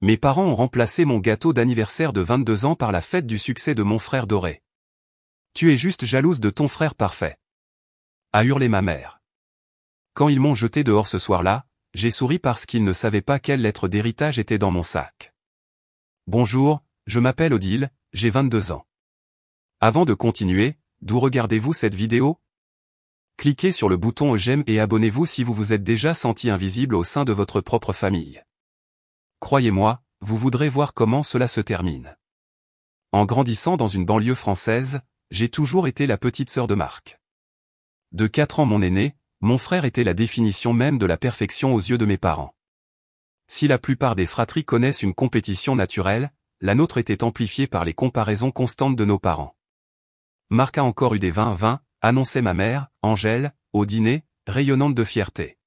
Mes parents ont remplacé mon gâteau d'anniversaire de 22 ans par la fête du succès de mon frère doré. Tu es juste jalouse de ton frère parfait, a hurlé ma mère. Quand ils m'ont jeté dehors ce soir-là, j'ai souri parce qu'ils ne savaient pas quelle lettre d'héritage était dans mon sac. Bonjour, je m'appelle Odile, j'ai 22 ans. Avant de continuer, d'où regardez-vous cette vidéo? Cliquez sur le bouton j'aime et abonnez-vous si vous vous êtes déjà senti invisible au sein de votre propre famille. Croyez-moi, vous voudrez voir comment cela se termine. En grandissant dans une banlieue française, j'ai toujours été la petite sœur de Marc. De 4 ans mon aîné, mon frère était la définition même de la perfection aux yeux de mes parents. Si la plupart des fratries connaissent une compétition naturelle, la nôtre était amplifiée par les comparaisons constantes de nos parents. Marc a encore eu des 20, annonçait ma mère, Angèle, au dîner, rayonnante de fierté.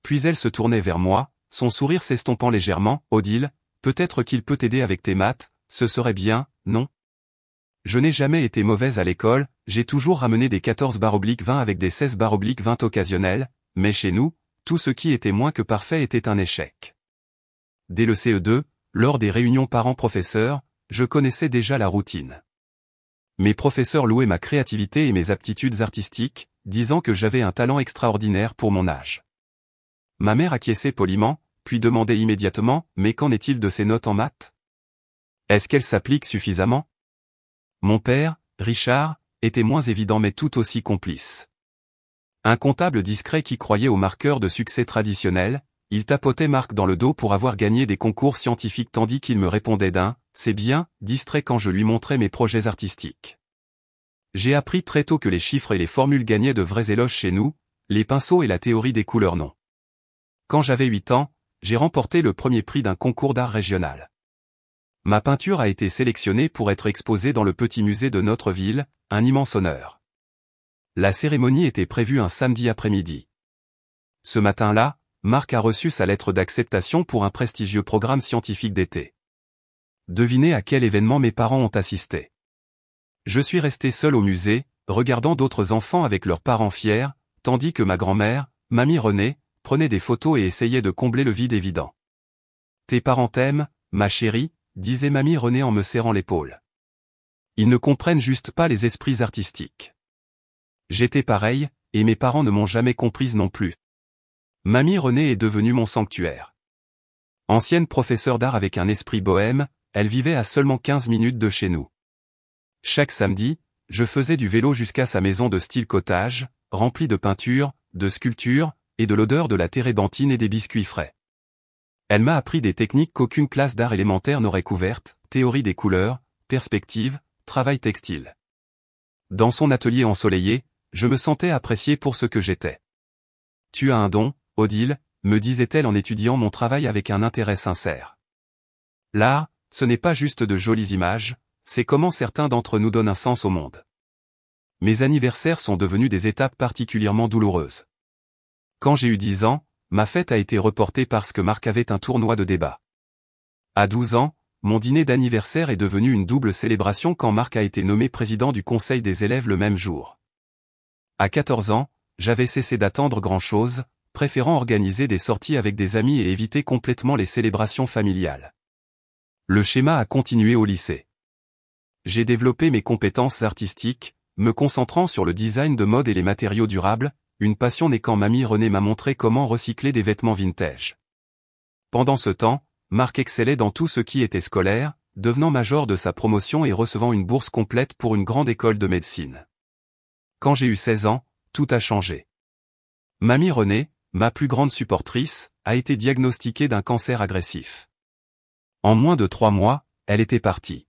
Puis elle se tournait vers moi, son sourire s'estompant légèrement, Odile, peut-être qu'il peut t'aider avec tes maths, ce serait bien, non? Je n'ai jamais été mauvaise à l'école, j'ai toujours ramené des 14/20 avec des 16/20 occasionnels, mais chez nous, tout ce qui était moins que parfait était un échec. Dès le CE2, lors des réunions parents-professeurs, je connaissais déjà la routine. Mes professeurs louaient ma créativité et mes aptitudes artistiques, disant que j'avais un talent extraordinaire pour mon âge. Ma mère acquiesçait poliment, puis demandait immédiatement « Mais qu'en est-il de ces notes en maths? Est-ce qu'elles s'appliquent suffisamment ?» Mon père, Richard, était moins évident mais tout aussi complice. Un comptable discret qui croyait aux marqueurs de succès traditionnels, il tapotait Marc dans le dos pour avoir gagné des concours scientifiques tandis qu'il me répondait d'un « c'est bien », distrait quand je lui montrais mes projets artistiques. J'ai appris très tôt que les chiffres et les formules gagnaient de vrais éloges chez nous, les pinceaux et la théorie des couleurs non. Quand j'avais 8 ans, j'ai remporté le premier prix d'un concours d'art régional. Ma peinture a été sélectionnée pour être exposée dans le petit musée de notre ville, un immense honneur. La cérémonie était prévue un samedi après-midi. Ce matin-là, Marc a reçu sa lettre d'acceptation pour un prestigieux programme scientifique d'été. Devinez à quel événement mes parents ont assisté. Je suis resté seul au musée, regardant d'autres enfants avec leurs parents fiers, tandis que ma grand-mère, Mamie Renée, prenait des photos et essayait de combler le vide évident. Tes parents t'aiment, ma chérie, disait Mamie Renée en me serrant l'épaule. Ils ne comprennent juste pas les esprits artistiques. J'étais pareil, et mes parents ne m'ont jamais comprise non plus. Mamie Renée est devenue mon sanctuaire. Ancienne professeure d'art avec un esprit bohème, elle vivait à seulement 15 minutes de chez nous. Chaque samedi, je faisais du vélo jusqu'à sa maison de style cottage, remplie de peintures, de sculptures, et de l'odeur de la térébenthine et des biscuits frais. Elle m'a appris des techniques qu'aucune classe d'art élémentaire n'aurait couvertes, théorie des couleurs, perspective, travail textile. Dans son atelier ensoleillé, je me sentais apprécié pour ce que j'étais. Tu as un don, Odile, me disait-elle en étudiant mon travail avec un intérêt sincère. L'art, ce n'est pas juste de jolies images, c'est comment certains d'entre nous donnent un sens au monde. Mes anniversaires sont devenus des étapes particulièrement douloureuses. Quand j'ai eu 10 ans, ma fête a été reportée parce que Marc avait un tournoi de débat. À 12 ans, mon dîner d'anniversaire est devenu une double célébration quand Marc a été nommé président du conseil des élèves le même jour. À 14 ans, j'avais cessé d'attendre grand-chose, préférant organiser des sorties avec des amis et éviter complètement les célébrations familiales. Le schéma a continué au lycée. J'ai développé mes compétences artistiques, me concentrant sur le design de mode et les matériaux durables, une passion née quand Mamie Renée m'a montré comment recycler des vêtements vintage. Pendant ce temps, Marc excellait dans tout ce qui était scolaire, devenant major de sa promotion et recevant une bourse complète pour une grande école de médecine. Quand j'ai eu 16 ans, tout a changé. Mamie Renée, ma plus grande supportrice, a été diagnostiquée d'un cancer agressif. En moins de 3 mois, elle était partie.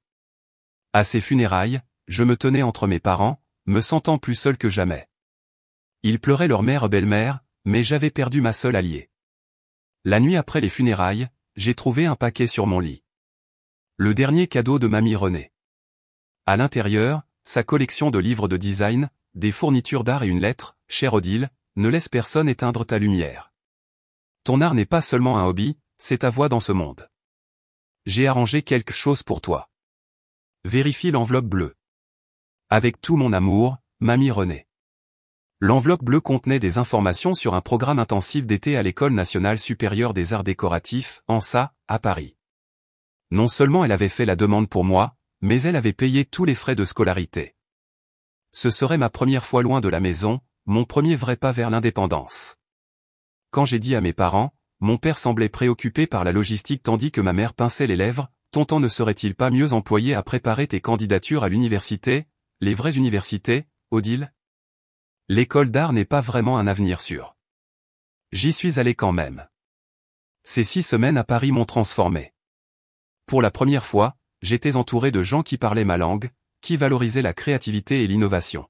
À ses funérailles, je me tenais entre mes parents, me sentant plus seul que jamais. Ils pleuraient leur mère-belle-mère, mais j'avais perdu ma seule alliée. La nuit après les funérailles, j'ai trouvé un paquet sur mon lit. Le dernier cadeau de Mamie Renée. À l'intérieur, sa collection de livres de design, des fournitures d'art et une lettre, « Chère Odile, ne laisse personne éteindre ta lumière. Ton art n'est pas seulement un hobby, c'est ta voix dans ce monde. J'ai arrangé quelque chose pour toi. Vérifie l'enveloppe bleue. Avec tout mon amour, Mamie Renée. L'enveloppe bleue contenait des informations sur un programme intensif d'été à l'École nationale supérieure des arts décoratifs, ENSA, à Paris. Non seulement elle avait fait la demande pour moi, mais elle avait payé tous les frais de scolarité. Ce serait ma première fois loin de la maison, mon premier vrai pas vers l'indépendance. Quand j'ai dit à mes parents, mon père semblait préoccupé par la logistique tandis que ma mère pinçait les lèvres. Ton temps ne serait-il pas mieux employé à préparer tes candidatures à l'université, les vraies universités, Odile? L'école d'art n'est pas vraiment un avenir sûr. J'y suis allé quand même. Ces 6 semaines à Paris m'ont transformé. Pour la première fois, j'étais entouré de gens qui parlaient ma langue, qui valorisaient la créativité et l'innovation.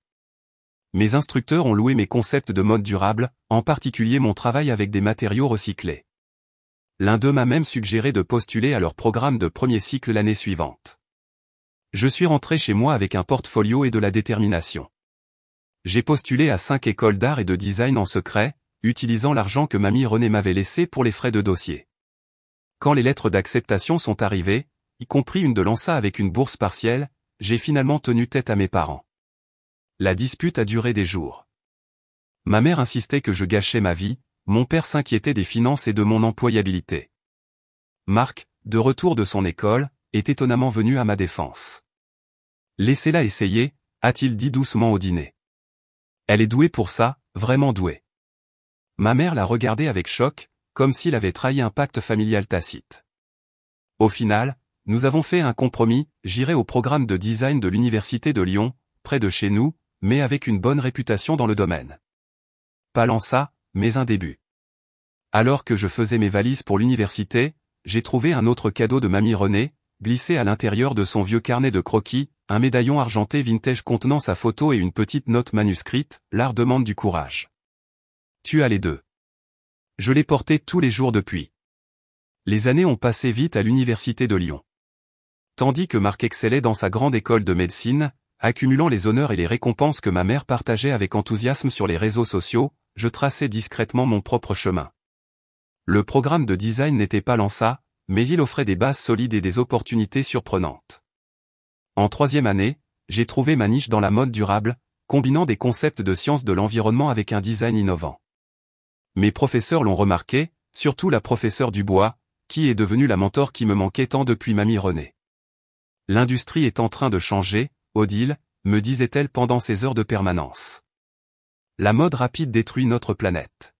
Mes instructeurs ont loué mes concepts de mode durable, en particulier mon travail avec des matériaux recyclés. L'un d'eux m'a même suggéré de postuler à leur programme de premier cycle l'année suivante. Je suis rentré chez moi avec un portfolio et de la détermination. J'ai postulé à 5 écoles d'art et de design en secret, utilisant l'argent que mamie Renée m'avait laissé pour les frais de dossier. Quand les lettres d'acceptation sont arrivées, y compris une de l'ANSA avec une bourse partielle, j'ai finalement tenu tête à mes parents. La dispute a duré des jours. Ma mère insistait que je gâchais ma vie, mon père s'inquiétait des finances et de mon employabilité. Marc, de retour de son école, est étonnamment venu à ma défense. Laissez-la essayer, a-t-il dit doucement au dîner. Elle est douée pour ça, vraiment douée. Ma mère l'a regardé avec choc, comme s'il avait trahi un pacte familial tacite. Au final, nous avons fait un compromis, j'irai au programme de design de l'Université de Lyon, près de chez nous, mais avec une bonne réputation dans le domaine. Pas l'ANSA, mais un début. Alors que je faisais mes valises pour l'université, j'ai trouvé un autre cadeau de mamie Renée, glissé à l'intérieur de son vieux carnet de croquis, un médaillon argenté vintage contenant sa photo et une petite note manuscrite, l'art demande du courage. Tu as les deux. Je l'ai porté tous les jours depuis. Les années ont passé vite à l'université de Lyon. Tandis que Marc excellait dans sa grande école de médecine, accumulant les honneurs et les récompenses que ma mère partageait avec enthousiasme sur les réseaux sociaux, je traçais discrètement mon propre chemin. Le programme de design n'était pas l'ANSA, mais il offrait des bases solides et des opportunités surprenantes. En 3e année, j'ai trouvé ma niche dans la mode durable, combinant des concepts de sciences de l'environnement avec un design innovant. Mes professeurs l'ont remarqué, surtout la professeure Dubois, qui est devenue la mentor qui me manquait tant depuis mamie Renée. L'industrie est en train de changer, Odile, me disait-elle pendant ses heures de permanence. La mode rapide détruit notre planète.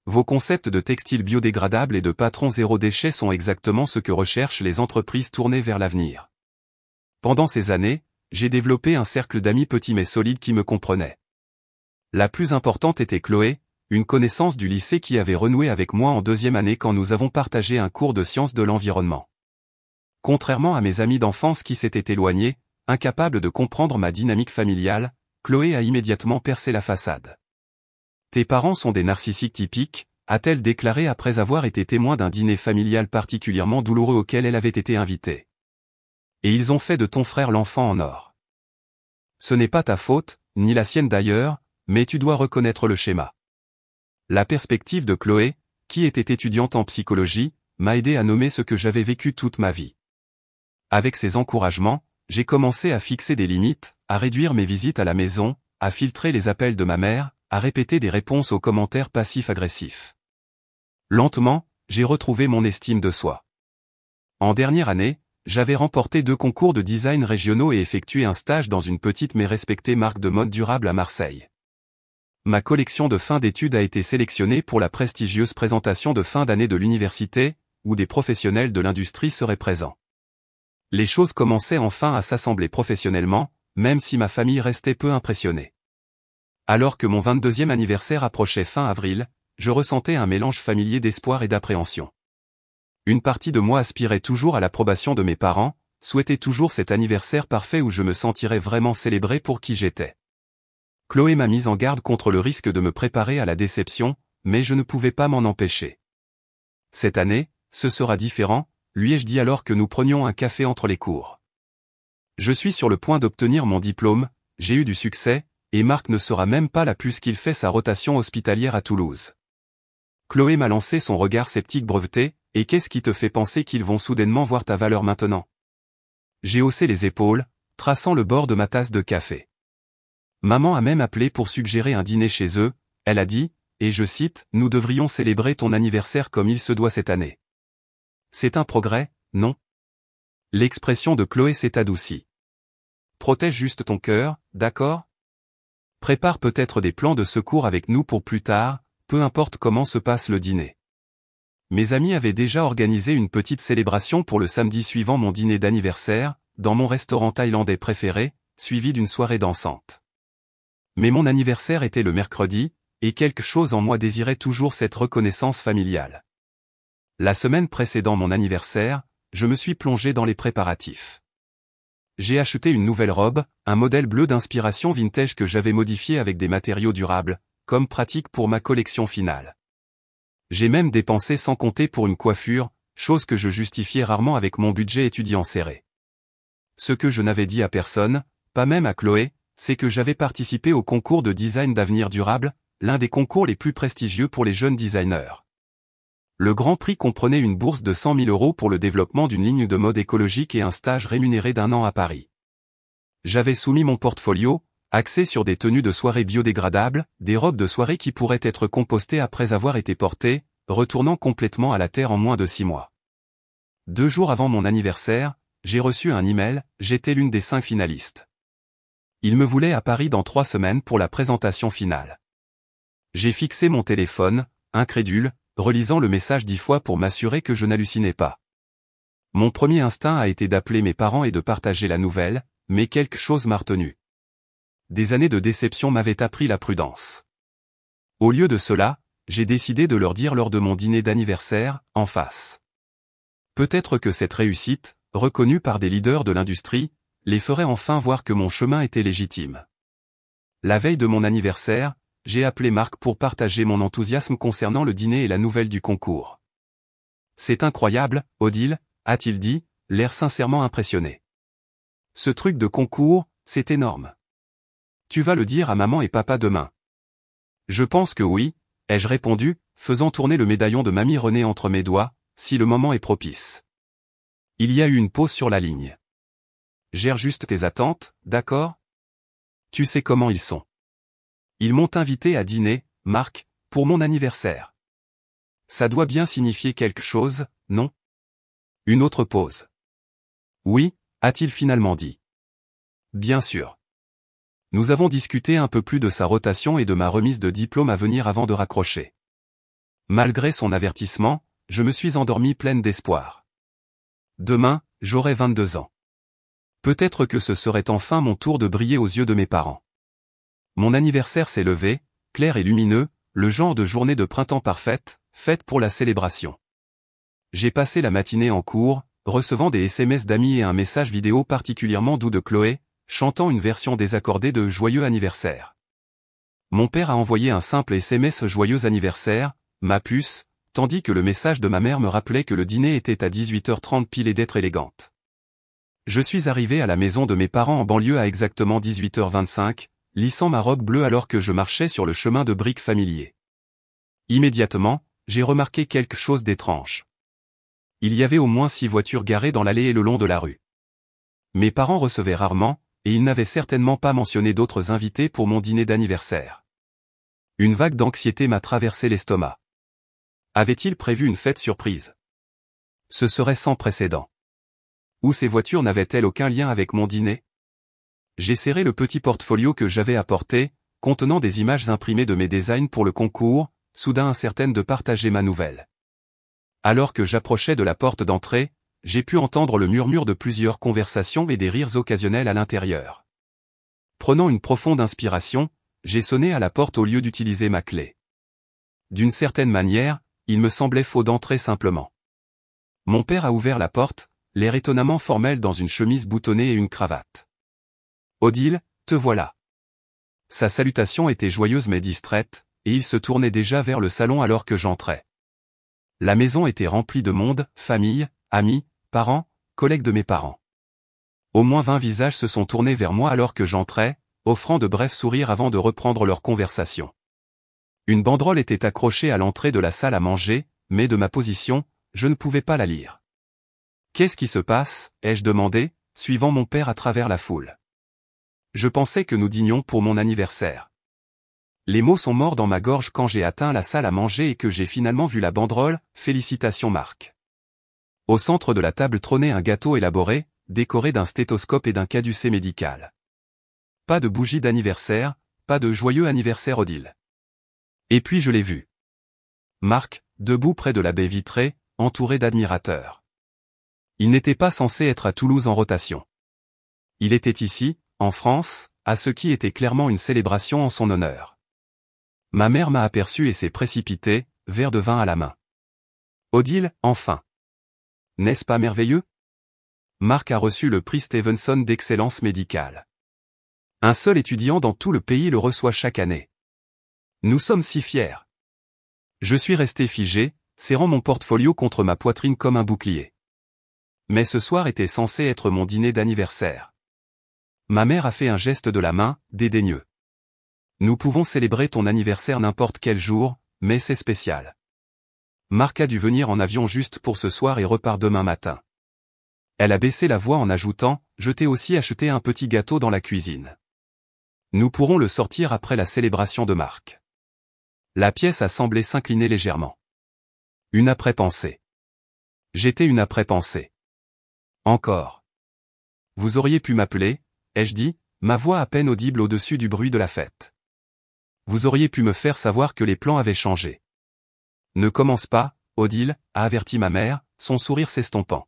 Vos concepts de textiles biodégradables et de patrons zéro déchet sont exactement ce que recherchent les entreprises tournées vers l'avenir. Pendant ces années, j'ai développé un cercle d'amis petits mais solides qui me comprenaient. La plus importante était Chloé, une connaissance du lycée qui avait renoué avec moi en 2e année quand nous avons partagé un cours de sciences de l'environnement. Contrairement à mes amis d'enfance qui s'étaient éloignés, incapables de comprendre ma dynamique familiale, Chloé a immédiatement percé la façade. Tes parents sont des narcissiques typiques, a-t-elle déclaré après avoir été témoin d'un dîner familial particulièrement douloureux auquel elle avait été invitée. Et ils ont fait de ton frère l'enfant en or. Ce n'est pas ta faute, ni la sienne d'ailleurs, mais tu dois reconnaître le schéma. La perspective de Chloé, qui était étudiante en psychologie, m'a aidé à nommer ce que j'avais vécu toute ma vie. Avec ces encouragements, j'ai commencé à fixer des limites, à réduire mes visites à la maison, à filtrer les appels de ma mère, à répéter des réponses aux commentaires passifs-agressifs. Lentement, j'ai retrouvé mon estime de soi. En dernière année, j'avais remporté 2 concours de design régionaux et effectué un stage dans une petite mais respectée marque de mode durable à Marseille. Ma collection de fin d'études a été sélectionnée pour la prestigieuse présentation de fin d'année de l'université, où des professionnels de l'industrie seraient présents. Les choses commençaient enfin à s'assembler professionnellement, même si ma famille restait peu impressionnée. Alors que mon 22e anniversaire approchait fin avril, je ressentais un mélange familier d'espoir et d'appréhension. Une partie de moi aspirait toujours à l'approbation de mes parents, souhaitait toujours cet anniversaire parfait où je me sentirais vraiment célébré pour qui j'étais. Chloé m'a mise en garde contre le risque de me préparer à la déception, mais je ne pouvais pas m'en empêcher. Cette année, ce sera différent, lui ai-je dit alors que nous prenions un café entre les cours. Je suis sur le point d'obtenir mon diplôme, j'ai eu du succès, et Marc ne sera même pas là puisqu'il fait sa rotation hospitalière à Toulouse. Chloé m'a lancé son regard sceptique breveté, et qu'est-ce qui te fait penser qu'ils vont soudainement voir ta valeur maintenant? J'ai haussé les épaules, traçant le bord de ma tasse de café. Maman a même appelé pour suggérer un dîner chez eux, elle a dit, et je cite, « Nous devrions célébrer ton anniversaire comme il se doit cette année. » C'est un progrès, non? L'expression de Chloé s'est adoucie. Protège juste ton cœur, d'accord? Prépare peut-être des plans de secours avec nous pour plus tard, peu importe comment se passe le dîner. Mes amis avaient déjà organisé une petite célébration pour le samedi suivant mon dîner d'anniversaire, dans mon restaurant thaïlandais préféré, suivi d'une soirée dansante. Mais mon anniversaire était le mercredi, et quelque chose en moi désirait toujours cette reconnaissance familiale. La semaine précédant mon anniversaire, je me suis plongé dans les préparatifs. J'ai acheté une nouvelle robe, un modèle bleu d'inspiration vintage que j'avais modifié avec des matériaux durables, comme pratique pour ma collection finale. J'ai même dépensé sans compter pour une coiffure, chose que je justifiais rarement avec mon budget étudiant serré. Ce que je n'avais dit à personne, pas même à Chloé, c'est que j'avais participé au concours de design d'avenir durable, l'un des concours les plus prestigieux pour les jeunes designers. Le grand prix comprenait une bourse de 100 000 € pour le développement d'une ligne de mode écologique et un stage rémunéré d'1 an à Paris. J'avais soumis mon portfolio, axé sur des tenues de soirée biodégradables, des robes de soirée qui pourraient être compostées après avoir été portées, retournant complètement à la terre en moins de 6 mois. 2 jours avant mon anniversaire, j'ai reçu un email, j'étais l'une des 5 finalistes. Ils me voulaient à Paris dans 3 semaines pour la présentation finale. J'ai fixé mon téléphone, incrédule, relisant le message 10 fois pour m'assurer que je n'hallucinais pas. Mon premier instinct a été d'appeler mes parents et de partager la nouvelle, mais quelque chose m'a retenu. Des années de déception m'avaient appris la prudence. Au lieu de cela, j'ai décidé de leur dire lors de mon dîner d'anniversaire, en face. Peut-être que cette réussite, reconnue par des leaders de l'industrie, les ferait enfin voir que mon chemin était légitime. La veille de mon anniversaire, j'ai appelé Marc pour partager mon enthousiasme concernant le dîner et la nouvelle du concours. C'est incroyable, Odile, a-t-il dit, l'air sincèrement impressionné. Ce truc de concours, c'est énorme. Tu vas le dire à maman et papa demain. Je pense que oui, ai-je répondu, faisant tourner le médaillon de mamie Renée entre mes doigts, si le moment est propice. Il y a eu une pause sur la ligne. Gère juste tes attentes, d'accord? Tu sais comment ils sont. Ils m'ont invité à dîner, Marc, pour mon anniversaire. Ça doit bien signifier quelque chose, non? Une autre pause. Oui, a-t-il finalement dit. Bien sûr. Nous avons discuté un peu plus de sa rotation et de ma remise de diplôme à venir avant de raccrocher. Malgré son avertissement, je me suis endormi pleine d'espoir. Demain, j'aurai 22 ans. Peut-être que ce serait enfin mon tour de briller aux yeux de mes parents. Mon anniversaire s'est levé, clair et lumineux, le genre de journée de printemps parfaite, faite pour la célébration. J'ai passé la matinée en cours, recevant des SMS d'amis et un message vidéo particulièrement doux de Chloé, chantant une version désaccordée de « Joyeux anniversaire ». Mon père a envoyé un simple SMS « Joyeux anniversaire », ma puce, tandis que le message de ma mère me rappelait que le dîner était à 18h30 pile et d'être élégante. Je suis arrivé à la maison de mes parents en banlieue à exactement 18h25, lissant ma robe bleue alors que je marchais sur le chemin de briques familier. Immédiatement, j'ai remarqué quelque chose d'étrange. Il y avait au moins 6 voitures garées dans l'allée et le long de la rue. Mes parents recevaient rarement, et ils n'avaient certainement pas mentionné d'autres invités pour mon dîner d'anniversaire. Une vague d'anxiété m'a traversé l'estomac. Avait-il prévu une fête surprise? Ce serait sans précédent. Ou ces voitures n'avaient-elles aucun lien avec mon dîner? J'ai serré le petit portfolio que j'avais apporté, contenant des images imprimées de mes designs pour le concours, soudain incertaine de partager ma nouvelle. Alors que j'approchais de la porte d'entrée, j'ai pu entendre le murmure de plusieurs conversations et des rires occasionnels à l'intérieur. Prenant une profonde inspiration, j'ai sonné à la porte au lieu d'utiliser ma clé. D'une certaine manière, il me semblait faux d'entrer simplement. Mon père a ouvert la porte, l'air étonnamment formel dans une chemise boutonnée et une cravate. Odile, te voilà. Sa salutation était joyeuse mais distraite, et il se tournait déjà vers le salon alors que j'entrais. La maison était remplie de monde, famille, amis, parents, collègues de mes parents. Au moins 20 visages se sont tournés vers moi alors que j'entrais, offrant de brefs sourires avant de reprendre leur conversation. Une banderole était accrochée à l'entrée de la salle à manger, mais de ma position, je ne pouvais pas la lire. « Qu'est-ce qui se passe ?» ai-je demandé, suivant mon père à travers la foule. Je pensais que nous dînions pour mon anniversaire. Les mots sont morts dans ma gorge quand j'ai atteint la salle à manger et que j'ai finalement vu la banderole « Félicitations Marc ». Au centre de la table trônait un gâteau élaboré, décoré d'un stéthoscope et d'un caducée médical. Pas de bougie d'anniversaire, pas de joyeux anniversaire Odile. Et puis je l'ai vu. Marc, debout près de la baie vitrée, entouré d'admirateurs. Il n'était pas censé être à Toulouse en rotation. Il était ici, en France, à ce qui était clairement une célébration en son honneur. Ma mère m'a aperçu et s'est précipitée, verre de vin à la main. Odile, enfin. N'est-ce pas merveilleux? Marc a reçu le prix Stevenson d'excellence médicale. Un seul étudiant dans tout le pays le reçoit chaque année. Nous sommes si fiers. Je suis resté figé, serrant mon portfolio contre ma poitrine comme un bouclier. Mais ce soir était censé être mon dîner d'anniversaire. Ma mère a fait un geste de la main, dédaigneux. Nous pouvons célébrer ton anniversaire n'importe quel jour, mais c'est spécial. Marc a dû venir en avion juste pour ce soir et repart demain matin. Elle a baissé la voix en ajoutant, je t'ai aussi acheté un petit gâteau dans la cuisine. Nous pourrons le sortir après la célébration de Marc. La pièce a semblé s'incliner légèrement. Une après-pensée. J'étais une après-pensée. Encore. Vous auriez pu m'appeler, ai-je dit, ma voix à peine audible au-dessus du bruit de la fête. Vous auriez pu me faire savoir que les plans avaient changé. Ne commence pas, Odile, a averti ma mère, son sourire s'estompant.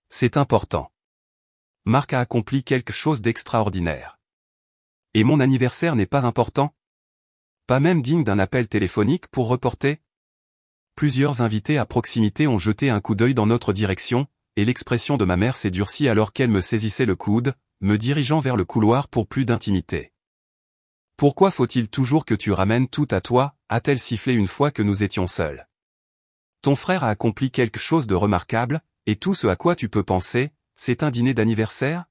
C'est important. Marc a accompli quelque chose d'extraordinaire. Et mon anniversaire n'est pas important? Pas même digne d'un appel téléphonique pour reporter? Plusieurs invités à proximité ont jeté un coup d'œil dans notre direction, et l'expression de ma mère s'est durcie alors qu'elle me saisissait le coude, me dirigeant vers le couloir pour plus d'intimité. Pourquoi faut-il toujours que tu ramènes tout à toi, a-t-elle sifflé une fois que nous étions seuls. Ton frère a accompli quelque chose de remarquable, et tout ce à quoi tu peux penser, c'est un dîner d'anniversaire?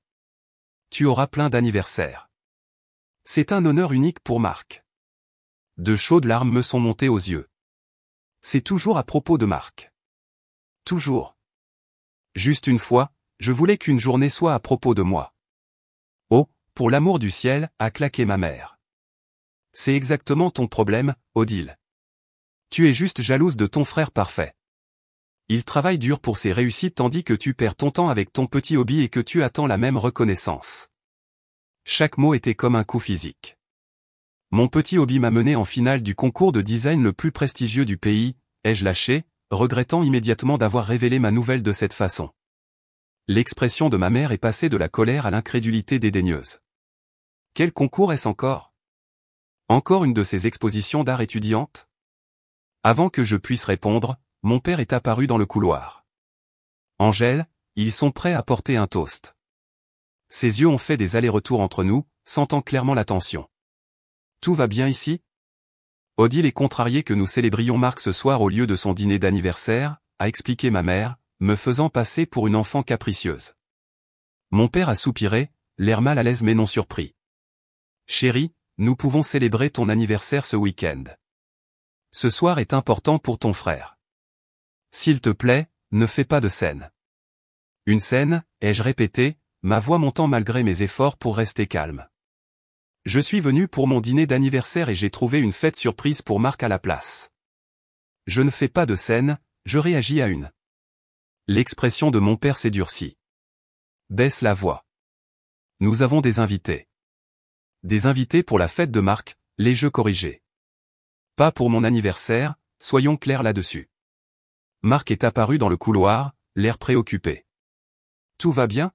Tu auras plein d'anniversaires. C'est un honneur unique pour Marc. De chaudes larmes me sont montées aux yeux. C'est toujours à propos de Marc. Toujours. Juste une fois, je voulais qu'une journée soit à propos de moi. Oh, pour l'amour du ciel, a claqué ma mère. C'est exactement ton problème, Odile. Tu es juste jalouse de ton frère parfait. Il travaille dur pour ses réussites tandis que tu perds ton temps avec ton petit hobby et que tu attends la même reconnaissance. Chaque mot était comme un coup physique. Mon petit hobby m'a mené en finale du concours de design le plus prestigieux du pays, ai-je lâché, regrettant immédiatement d'avoir révélé ma nouvelle de cette façon. L'expression de ma mère est passée de la colère à l'incrédulité dédaigneuse. Quel concours est-ce encore? Encore une de ces expositions d'art étudiantes? Avant que je puisse répondre, mon père est apparu dans le couloir. Angèle, ils sont prêts à porter un toast. Ses yeux ont fait des allers-retours entre nous, sentant clairement la tension. Tout va bien ici? Odile est contrariée que nous célébrions Marc ce soir au lieu de son dîner d'anniversaire, a expliqué ma mère, me faisant passer pour une enfant capricieuse. Mon père a soupiré, l'air mal à l'aise mais non surpris. Chérie, nous pouvons célébrer ton anniversaire ce week-end. Ce soir est important pour ton frère. S'il te plaît, ne fais pas de scène. Une scène, ai-je répété, ma voix montant malgré mes efforts pour rester calme. Je suis venu pour mon dîner d'anniversaire et j'ai trouvé une fête surprise pour Marc à la place. Je ne fais pas de scène, je réagis à une. L'expression de mon père s'est durcie. Baisse la voix. Nous avons des invités. Des invités pour la fête de Marc, les jeux corrigés. Pas pour mon anniversaire, soyons clairs là-dessus. Marc est apparu dans le couloir, l'air préoccupé. Tout va bien?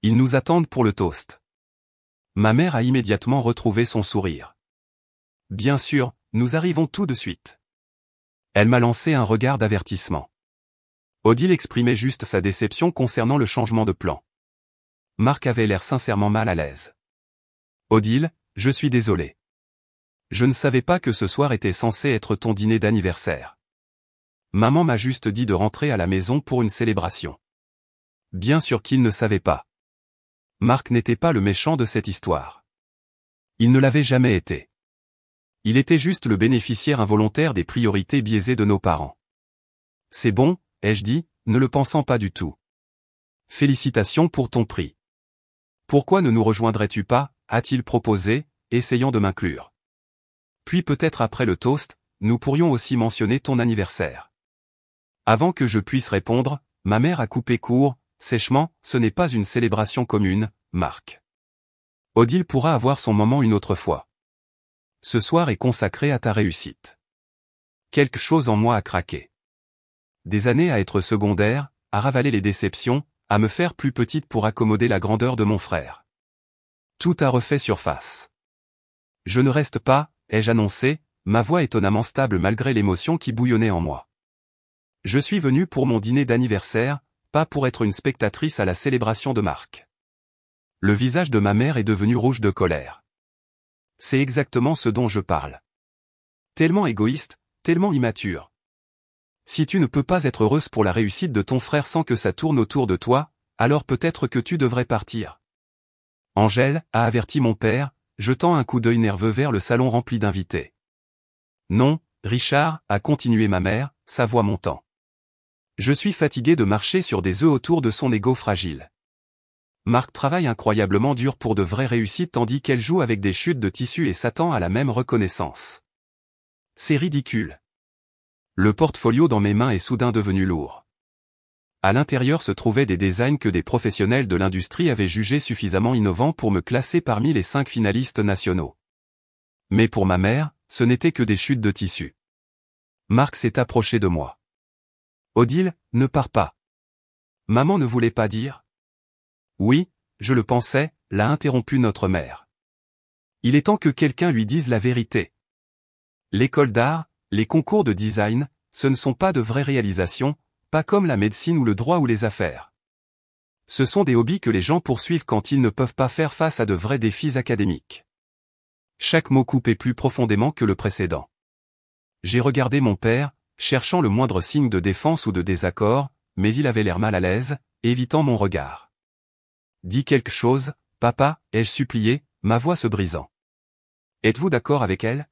Ils nous attendent pour le toast. Ma mère a immédiatement retrouvé son sourire. Bien sûr, nous arrivons tout de suite. Elle m'a lancé un regard d'avertissement. Odile exprimait juste sa déception concernant le changement de plan. Marc avait l'air sincèrement mal à l'aise. Odile, je suis désolé. Je ne savais pas que ce soir était censé être ton dîner d'anniversaire. Maman m'a juste dit de rentrer à la maison pour une célébration. Bien sûr qu'il ne savait pas. Marc n'était pas le méchant de cette histoire. Il ne l'avait jamais été. Il était juste le bénéficiaire involontaire des priorités biaisées de nos parents. C'est bon, ai-je dit, ne le pensant pas du tout. Félicitations pour ton prix. Pourquoi ne nous rejoindrais-tu pas, a-t-il proposé, essayant de m'inclure. Puis peut-être après le toast, nous pourrions aussi mentionner ton anniversaire. Avant que je puisse répondre, ma mère a coupé court, sèchement, ce n'est pas une célébration commune, Marc. Odile pourra avoir son moment une autre fois. Ce soir est consacré à ta réussite. Quelque chose en moi a craqué. Des années à être secondaire, à ravaler les déceptions, à me faire plus petite pour accommoder la grandeur de mon frère. Tout a refait surface. Je ne reste pas, ai-je annoncé, ma voix étonnamment stable malgré l'émotion qui bouillonnait en moi. Je suis venu pour mon dîner d'anniversaire, pas pour être une spectatrice à la célébration de Marc. Le visage de ma mère est devenu rouge de colère. C'est exactement ce dont je parle. Tellement égoïste, tellement immature. Si tu ne peux pas être heureuse pour la réussite de ton frère sans que ça tourne autour de toi, alors peut-être que tu devrais partir. Angèle, a averti mon père, jetant un coup d'œil nerveux vers le salon rempli d'invités. Non, Richard, a continué ma mère, sa voix montant. Je suis fatigué de marcher sur des œufs autour de son ego fragile. Marc travaille incroyablement dur pour de vraies réussites tandis qu'elle joue avec des chutes de tissu et s'attend à la même reconnaissance. C'est ridicule. Le portfolio dans mes mains est soudain devenu lourd. À l'intérieur se trouvaient des designs que des professionnels de l'industrie avaient jugés suffisamment innovants pour me classer parmi les 5 finalistes nationaux. Mais pour ma mère, ce n'était que des chutes de tissu. Marc s'est approché de moi. Odile, ne pars pas. Maman ne voulait pas dire. Oui, je le pensais, l'a interrompu notre mère. Il est temps que quelqu'un lui dise la vérité. L'école d'art, les concours de design, ce ne sont pas de vraies réalisations, pas comme la médecine ou le droit ou les affaires. Ce sont des hobbies que les gens poursuivent quand ils ne peuvent pas faire face à de vrais défis académiques. Chaque mot coupait plus profondément que le précédent. J'ai regardé mon père, cherchant le moindre signe de défense ou de désaccord, mais il avait l'air mal à l'aise, évitant mon regard. Dis quelque chose, papa, ai-je supplié, ma voix se brisant. Êtes-vous d'accord avec elle?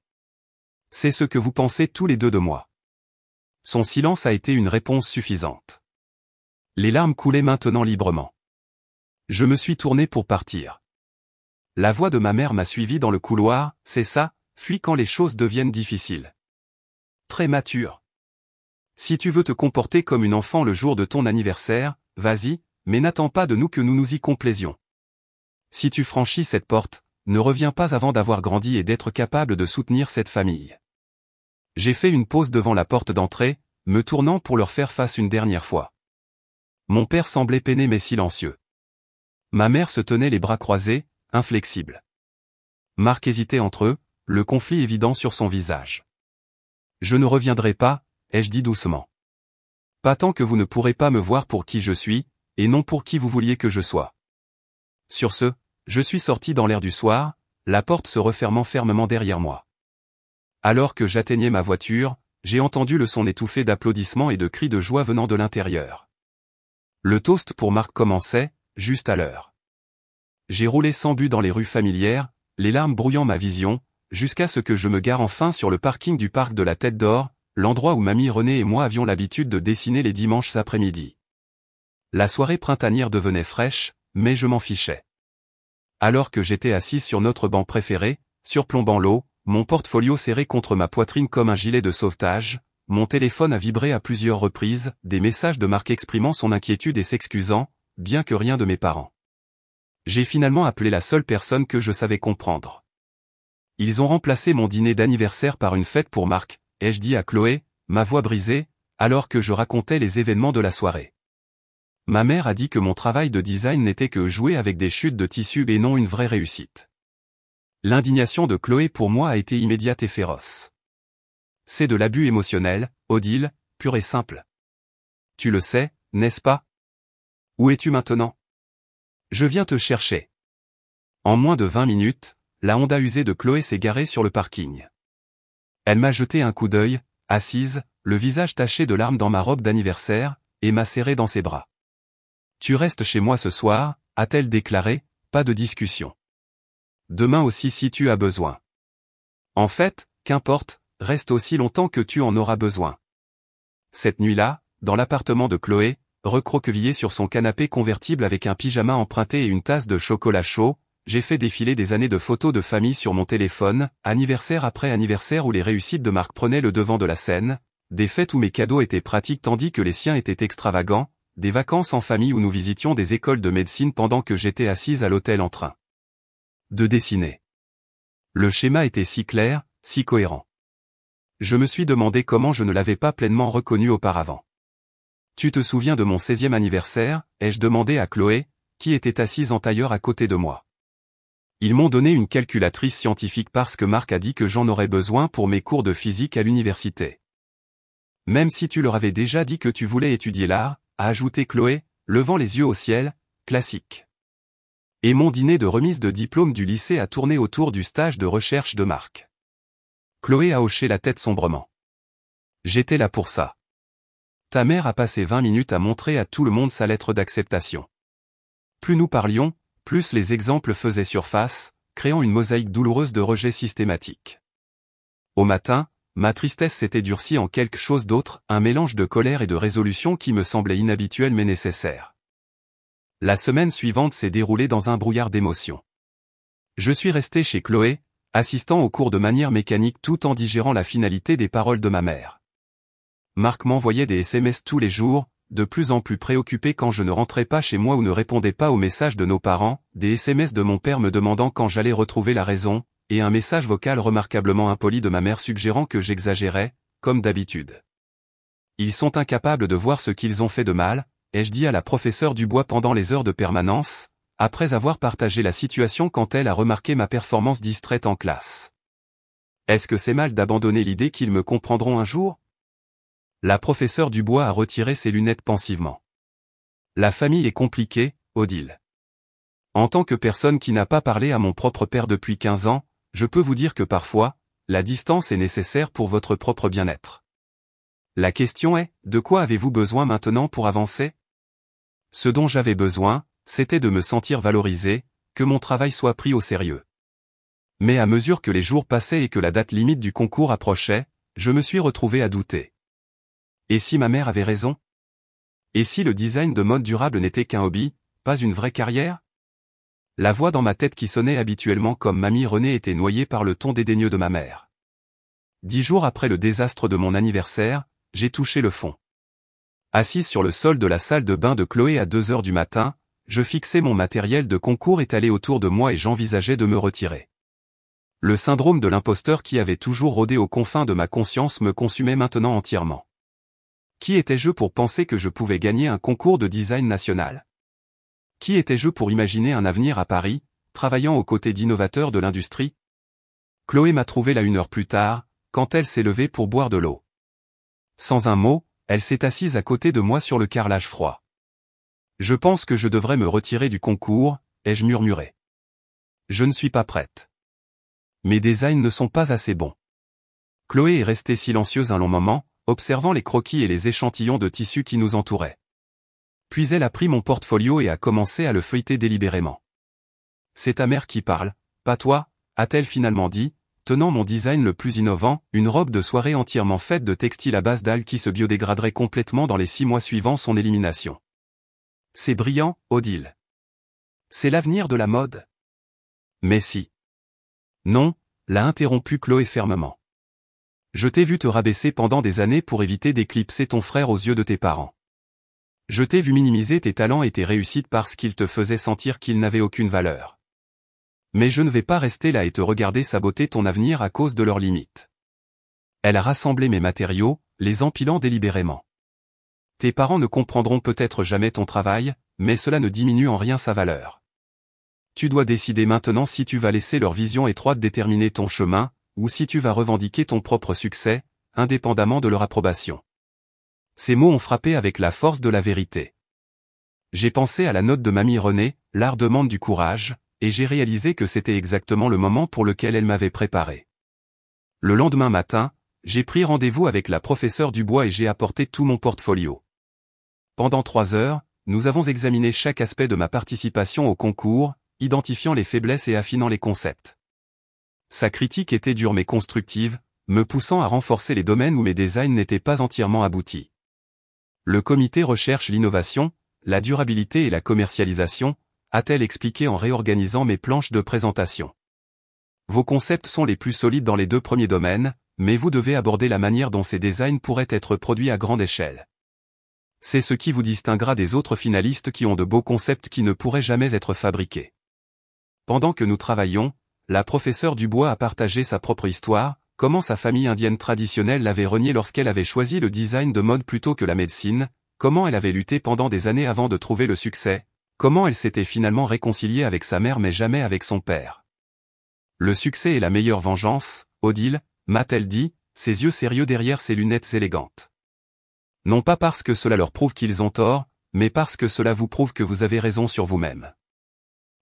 C'est ce que vous pensez tous les deux de moi. Son silence a été une réponse suffisante. Les larmes coulaient maintenant librement. Je me suis tourné pour partir. La voix de ma mère m'a suivi dans le couloir, c'est ça, fuis quand les choses deviennent difficiles. Très mature. Si tu veux te comporter comme une enfant le jour de ton anniversaire, vas-y, mais n'attends pas de nous que nous nous y complaisions. Si tu franchis cette porte, ne reviens pas avant d'avoir grandi et d'être capable de soutenir cette famille. J'ai fait une pause devant la porte d'entrée, me tournant pour leur faire face une dernière fois. Mon père semblait peiné mais silencieux. Ma mère se tenait les bras croisés, inflexible. Marc hésitait entre eux, le conflit évident sur son visage. Je ne reviendrai pas, ai-je dit doucement. Pas tant que vous ne pourrez pas me voir pour qui je suis, et non pour qui vous vouliez que je sois. Sur ce, je suis sorti dans l'air du soir, la porte se refermant fermement derrière moi. Alors que j'atteignais ma voiture, j'ai entendu le son étouffé d'applaudissements et de cris de joie venant de l'intérieur. Le toast pour Marc commençait, juste à l'heure. J'ai roulé sans but dans les rues familières, les larmes brouillant ma vision, jusqu'à ce que je me gare enfin sur le parking du parc de la Tête d'Or, l'endroit où mamie Renée et moi avions l'habitude de dessiner les dimanches après-midi. La soirée printanière devenait fraîche, mais je m'en fichais. Alors que j'étais assise sur notre banc préféré, surplombant l'eau, mon portfolio serré contre ma poitrine comme un gilet de sauvetage, mon téléphone a vibré à plusieurs reprises, des messages de Marc exprimant son inquiétude et s'excusant, bien que rien de mes parents. J'ai finalement appelé la seule personne que je savais comprendre. Ils ont remplacé mon dîner d'anniversaire par une fête pour Marc, ai-je dit à Chloé, ma voix brisée, alors que je racontais les événements de la soirée. Ma mère a dit que mon travail de design n'était que jouer avec des chutes de tissu et non une vraie réussite. L'indignation de Chloé pour moi a été immédiate et féroce. C'est de l'abus émotionnel, Odile, pur et simple. Tu le sais, n'est-ce pas? Où es-tu maintenant? Je viens te chercher. En moins de 20 minutes, la Honda usée de Chloé s'est garée sur le parking. Elle m'a jeté un coup d'œil, assise, le visage taché de larmes dans ma robe d'anniversaire, et m'a serré dans ses bras. Tu restes chez moi ce soir, a-t-elle déclaré, pas de discussion. Demain aussi si tu as besoin. En fait, qu'importe, reste aussi longtemps que tu en auras besoin. Cette nuit-là, dans l'appartement de Chloé, recroquevillée sur son canapé convertible avec un pyjama emprunté et une tasse de chocolat chaud, j'ai fait défiler des années de photos de famille sur mon téléphone, anniversaire après anniversaire où les réussites de Marc prenaient le devant de la scène, des fêtes où mes cadeaux étaient pratiques tandis que les siens étaient extravagants, des vacances en famille où nous visitions des écoles de médecine pendant que j'étais assise à l'hôtel en train de dessiner. Le schéma était si clair, si cohérent. Je me suis demandé comment je ne l'avais pas pleinement reconnu auparavant. Tu te souviens de mon 16e anniversaire, ai-je demandé à Chloé, qui était assise en tailleur à côté de moi. Ils m'ont donné une calculatrice scientifique parce que Marc a dit que j'en aurais besoin pour mes cours de physique à l'université. Même si tu leur avais déjà dit que tu voulais étudier l'art, a ajouté Chloé, levant les yeux au ciel, classique. Et mon dîner de remise de diplôme du lycée a tourné autour du stage de recherche de Marc. Chloé a hoché la tête sombrement. J'étais là pour ça. Ta mère a passé 20 minutes à montrer à tout le monde sa lettre d'acceptation. Plus nous parlions, plus les exemples faisaient surface, créant une mosaïque douloureuse de rejet systématique. Au matin, ma tristesse s'était durcie en quelque chose d'autre, un mélange de colère et de résolution qui me semblait inhabituel mais nécessaire. La semaine suivante s'est déroulée dans un brouillard d'émotions. Je suis resté chez Chloé, assistant au cours de manière mécanique tout en digérant la finalité des paroles de ma mère. Marc m'envoyait des SMS tous les jours, de plus en plus préoccupé quand je ne rentrais pas chez moi ou ne répondais pas aux messages de nos parents, des SMS de mon père me demandant quand j'allais retrouver la raison, et un message vocal remarquablement impoli de ma mère suggérant que j'exagérais, comme d'habitude. Ils sont incapables de voir ce qu'ils ont fait de mal, ai-je dit à la professeure Dubois pendant les heures de permanence, après avoir partagé la situation quand elle a remarqué ma performance distraite en classe. Est-ce que c'est mal d'abandonner l'idée qu'ils me comprendront un jour ? La professeure Dubois a retiré ses lunettes pensivement. La famille est compliquée, Odile. En tant que personne qui n'a pas parlé à mon propre père depuis 15 ans, je peux vous dire que parfois, la distance est nécessaire pour votre propre bien-être. La question est, de quoi avez-vous besoin maintenant pour avancer ? Ce dont j'avais besoin, c'était de me sentir valorisé, que mon travail soit pris au sérieux. Mais à mesure que les jours passaient et que la date limite du concours approchait, je me suis retrouvé à douter. Et si ma mère avait raison ? Et si le design de mode durable n'était qu'un hobby, pas une vraie carrière ? La voix dans ma tête qui sonnait habituellement comme Mamie Renée était noyée par le ton dédaigneux de ma mère. 10 jours après le désastre de mon anniversaire, j'ai touché le fond. Assise sur le sol de la salle de bain de Chloé à 2 heures du matin, je fixais mon matériel de concours étalé autour de moi et j'envisageais de me retirer. Le syndrome de l'imposteur qui avait toujours rôdé aux confins de ma conscience me consumait maintenant entièrement. Qui étais-je pour penser que je pouvais gagner un concours de design national ? Qui étais-je pour imaginer un avenir à Paris, travaillant aux côtés d'innovateurs de l'industrie ? Chloé m'a trouvé là 1 heure plus tard, quand elle s'est levée pour boire de l'eau. Sans un mot, elle s'est assise à côté de moi sur le carrelage froid. Je pense que je devrais me retirer du concours, ai-je murmuré. Je ne suis pas prête. Mes designs ne sont pas assez bons. Chloé est restée silencieuse un long moment, observant les croquis et les échantillons de tissu qui nous entouraient. Puis elle a pris mon portfolio et a commencé à le feuilleter délibérément. C'est ta mère qui parle, pas toi, a-t-elle finalement dit, tenant mon design le plus innovant, une robe de soirée entièrement faite de textile à base d'algues qui se biodégraderait complètement dans les 6 mois suivant son élimination. C'est brillant, Odile. C'est l'avenir de la mode. Mais si. Non, l'a interrompu Chloé fermement. Je t'ai vu te rabaisser pendant des années pour éviter d'éclipser ton frère aux yeux de tes parents. Je t'ai vu minimiser tes talents et tes réussites parce qu'ils te faisaient sentir qu'ils n'avaient aucune valeur. Mais je ne vais pas rester là et te regarder saboter ton avenir à cause de leurs limites. Elle a rassemblé mes matériaux, les empilant délibérément. Tes parents ne comprendront peut-être jamais ton travail, mais cela ne diminue en rien sa valeur. Tu dois décider maintenant si tu vas laisser leur vision étroite déterminer ton chemin, ou si tu vas revendiquer ton propre succès, indépendamment de leur approbation. Ces mots ont frappé avec la force de la vérité. J'ai pensé à la note de Mamie Renée, l'art demande du courage, et j'ai réalisé que c'était exactement le moment pour lequel elle m'avait préparé. Le lendemain matin, j'ai pris rendez-vous avec la professeure Dubois et j'ai apporté tout mon portfolio. Pendant 3 heures, nous avons examiné chaque aspect de ma participation au concours, identifiant les faiblesses et affinant les concepts. Sa critique était dure mais constructive, me poussant à renforcer les domaines où mes designs n'étaient pas entièrement aboutis. Le comité recherche l'innovation, la durabilité et la commercialisation, a-t-elle expliqué en réorganisant mes planches de présentation. Vos concepts sont les plus solides dans les 2 premiers domaines, mais vous devez aborder la manière dont ces designs pourraient être produits à grande échelle. C'est ce qui vous distinguera des autres finalistes qui ont de beaux concepts qui ne pourraient jamais être fabriqués. Pendant que nous travaillions, la professeure Dubois a partagé sa propre histoire, comment sa famille indienne traditionnelle l'avait reniée lorsqu'elle avait choisi le design de mode plutôt que la médecine, comment elle avait lutté pendant des années avant de trouver le succès, comment elle s'était finalement réconciliée avec sa mère mais jamais avec son père. Le succès est la meilleure vengeance, Odile, m'a-t-elle dit, ses yeux sérieux derrière ses lunettes élégantes. Non pas parce que cela leur prouve qu'ils ont tort, mais parce que cela vous prouve que vous avez raison sur vous-même.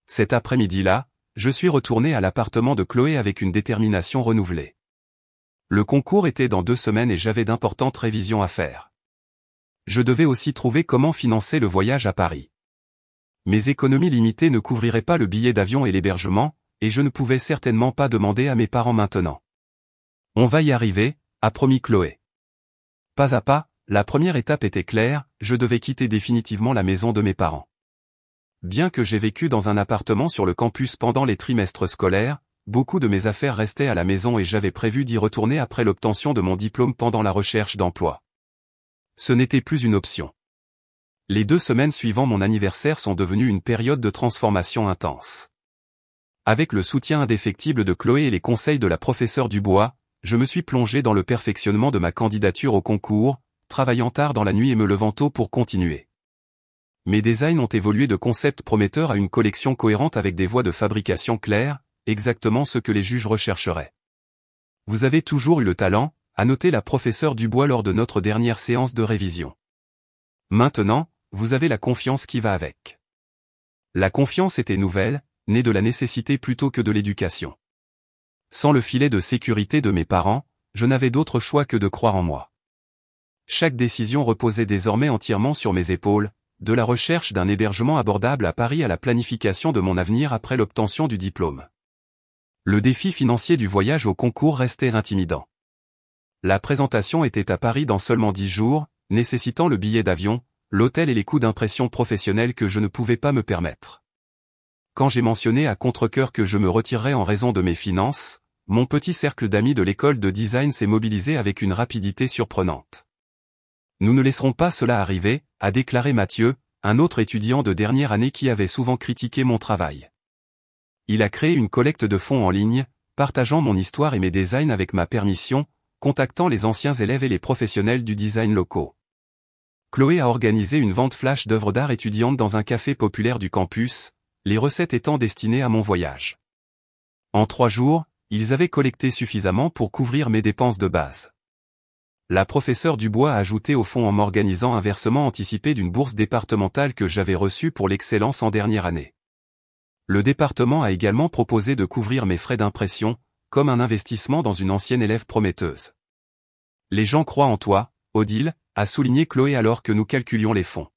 Cet après-midi-là, je suis retourné à l'appartement de Chloé avec une détermination renouvelée. Le concours était dans 2 semaines et j'avais d'importantes révisions à faire. Je devais aussi trouver comment financer le voyage à Paris. Mes économies limitées ne couvriraient pas le billet d'avion et l'hébergement, et je ne pouvais certainement pas demander à mes parents maintenant. On va y arriver, a promis Chloé. Pas à pas, la première étape était claire, je devais quitter définitivement la maison de mes parents. Bien que j'ai vécu dans un appartement sur le campus pendant les trimestres scolaires, beaucoup de mes affaires restaient à la maison et j'avais prévu d'y retourner après l'obtention de mon diplôme pendant la recherche d'emploi. Ce n'était plus une option. Les 2 semaines suivant mon anniversaire sont devenues une période de transformation intense. Avec le soutien indéfectible de Chloé et les conseils de la professeure Dubois, je me suis plongé dans le perfectionnement de ma candidature au concours, travaillant tard dans la nuit et me levant tôt pour continuer. Mes designs ont évolué de concept prometteur à une collection cohérente avec des voies de fabrication claires, exactement ce que les juges rechercheraient. Vous avez toujours eu le talent, a noté la professeure Dubois lors de notre dernière séance de révision. Maintenant, vous avez la confiance qui va avec. La confiance était nouvelle, née de la nécessité plutôt que de l'éducation. Sans le filet de sécurité de mes parents, je n'avais d'autre choix que de croire en moi. Chaque décision reposait désormais entièrement sur mes épaules, de la recherche d'un hébergement abordable à Paris à la planification de mon avenir après l'obtention du diplôme. Le défi financier du voyage au concours restait intimidant. La présentation était à Paris dans seulement 10 jours, nécessitant le billet d'avion, l'hôtel et les coûts d'impression professionnels que je ne pouvais pas me permettre. Quand j'ai mentionné à contre-cœur que je me retirerais en raison de mes finances, mon petit cercle d'amis de l'école de design s'est mobilisé avec une rapidité surprenante. Nous ne laisserons pas cela arriver, a déclaré Mathieu, un autre étudiant de dernière année qui avait souvent critiqué mon travail. Il a créé une collecte de fonds en ligne, partageant mon histoire et mes designs avec ma permission, contactant les anciens élèves et les professionnels du design locaux. Chloé a organisé une vente flash d'œuvres d'art étudiantes dans un café populaire du campus, les recettes étant destinées à mon voyage. En 3 jours, ils avaient collecté suffisamment pour couvrir mes dépenses de base. La professeure Dubois a ajouté au fond en m'organisant un versement anticipé d'une bourse départementale que j'avais reçue pour l'excellence en dernière année. Le département a également proposé de couvrir mes frais d'impression, comme un investissement dans une ancienne élève prometteuse. Les gens croient en toi, Odile, a souligné Chloé alors que nous calculions les fonds.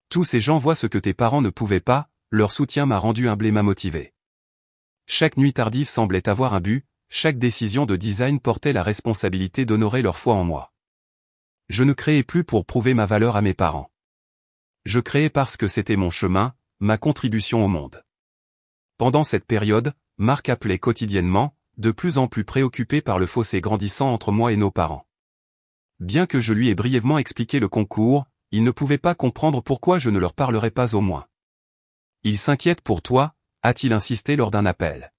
Tous ces gens voient ce que tes parents ne pouvaient pas, leur soutien m'a rendu humble et m'a motivé. Chaque nuit tardive semblait avoir un but, chaque décision de design portait la responsabilité d'honorer leur foi en moi. Je ne créais plus pour prouver ma valeur à mes parents. Je créais parce que c'était mon chemin, ma contribution au monde. Pendant cette période, Marc appelait quotidiennement, de plus en plus préoccupé par le fossé grandissant entre moi et nos parents. Bien que je lui ai brièvement expliqué le concours, il ne pouvait pas comprendre pourquoi je ne leur parlerais pas au moins. Il s'inquiète pour toi, a-t-il insisté lors d'un appel.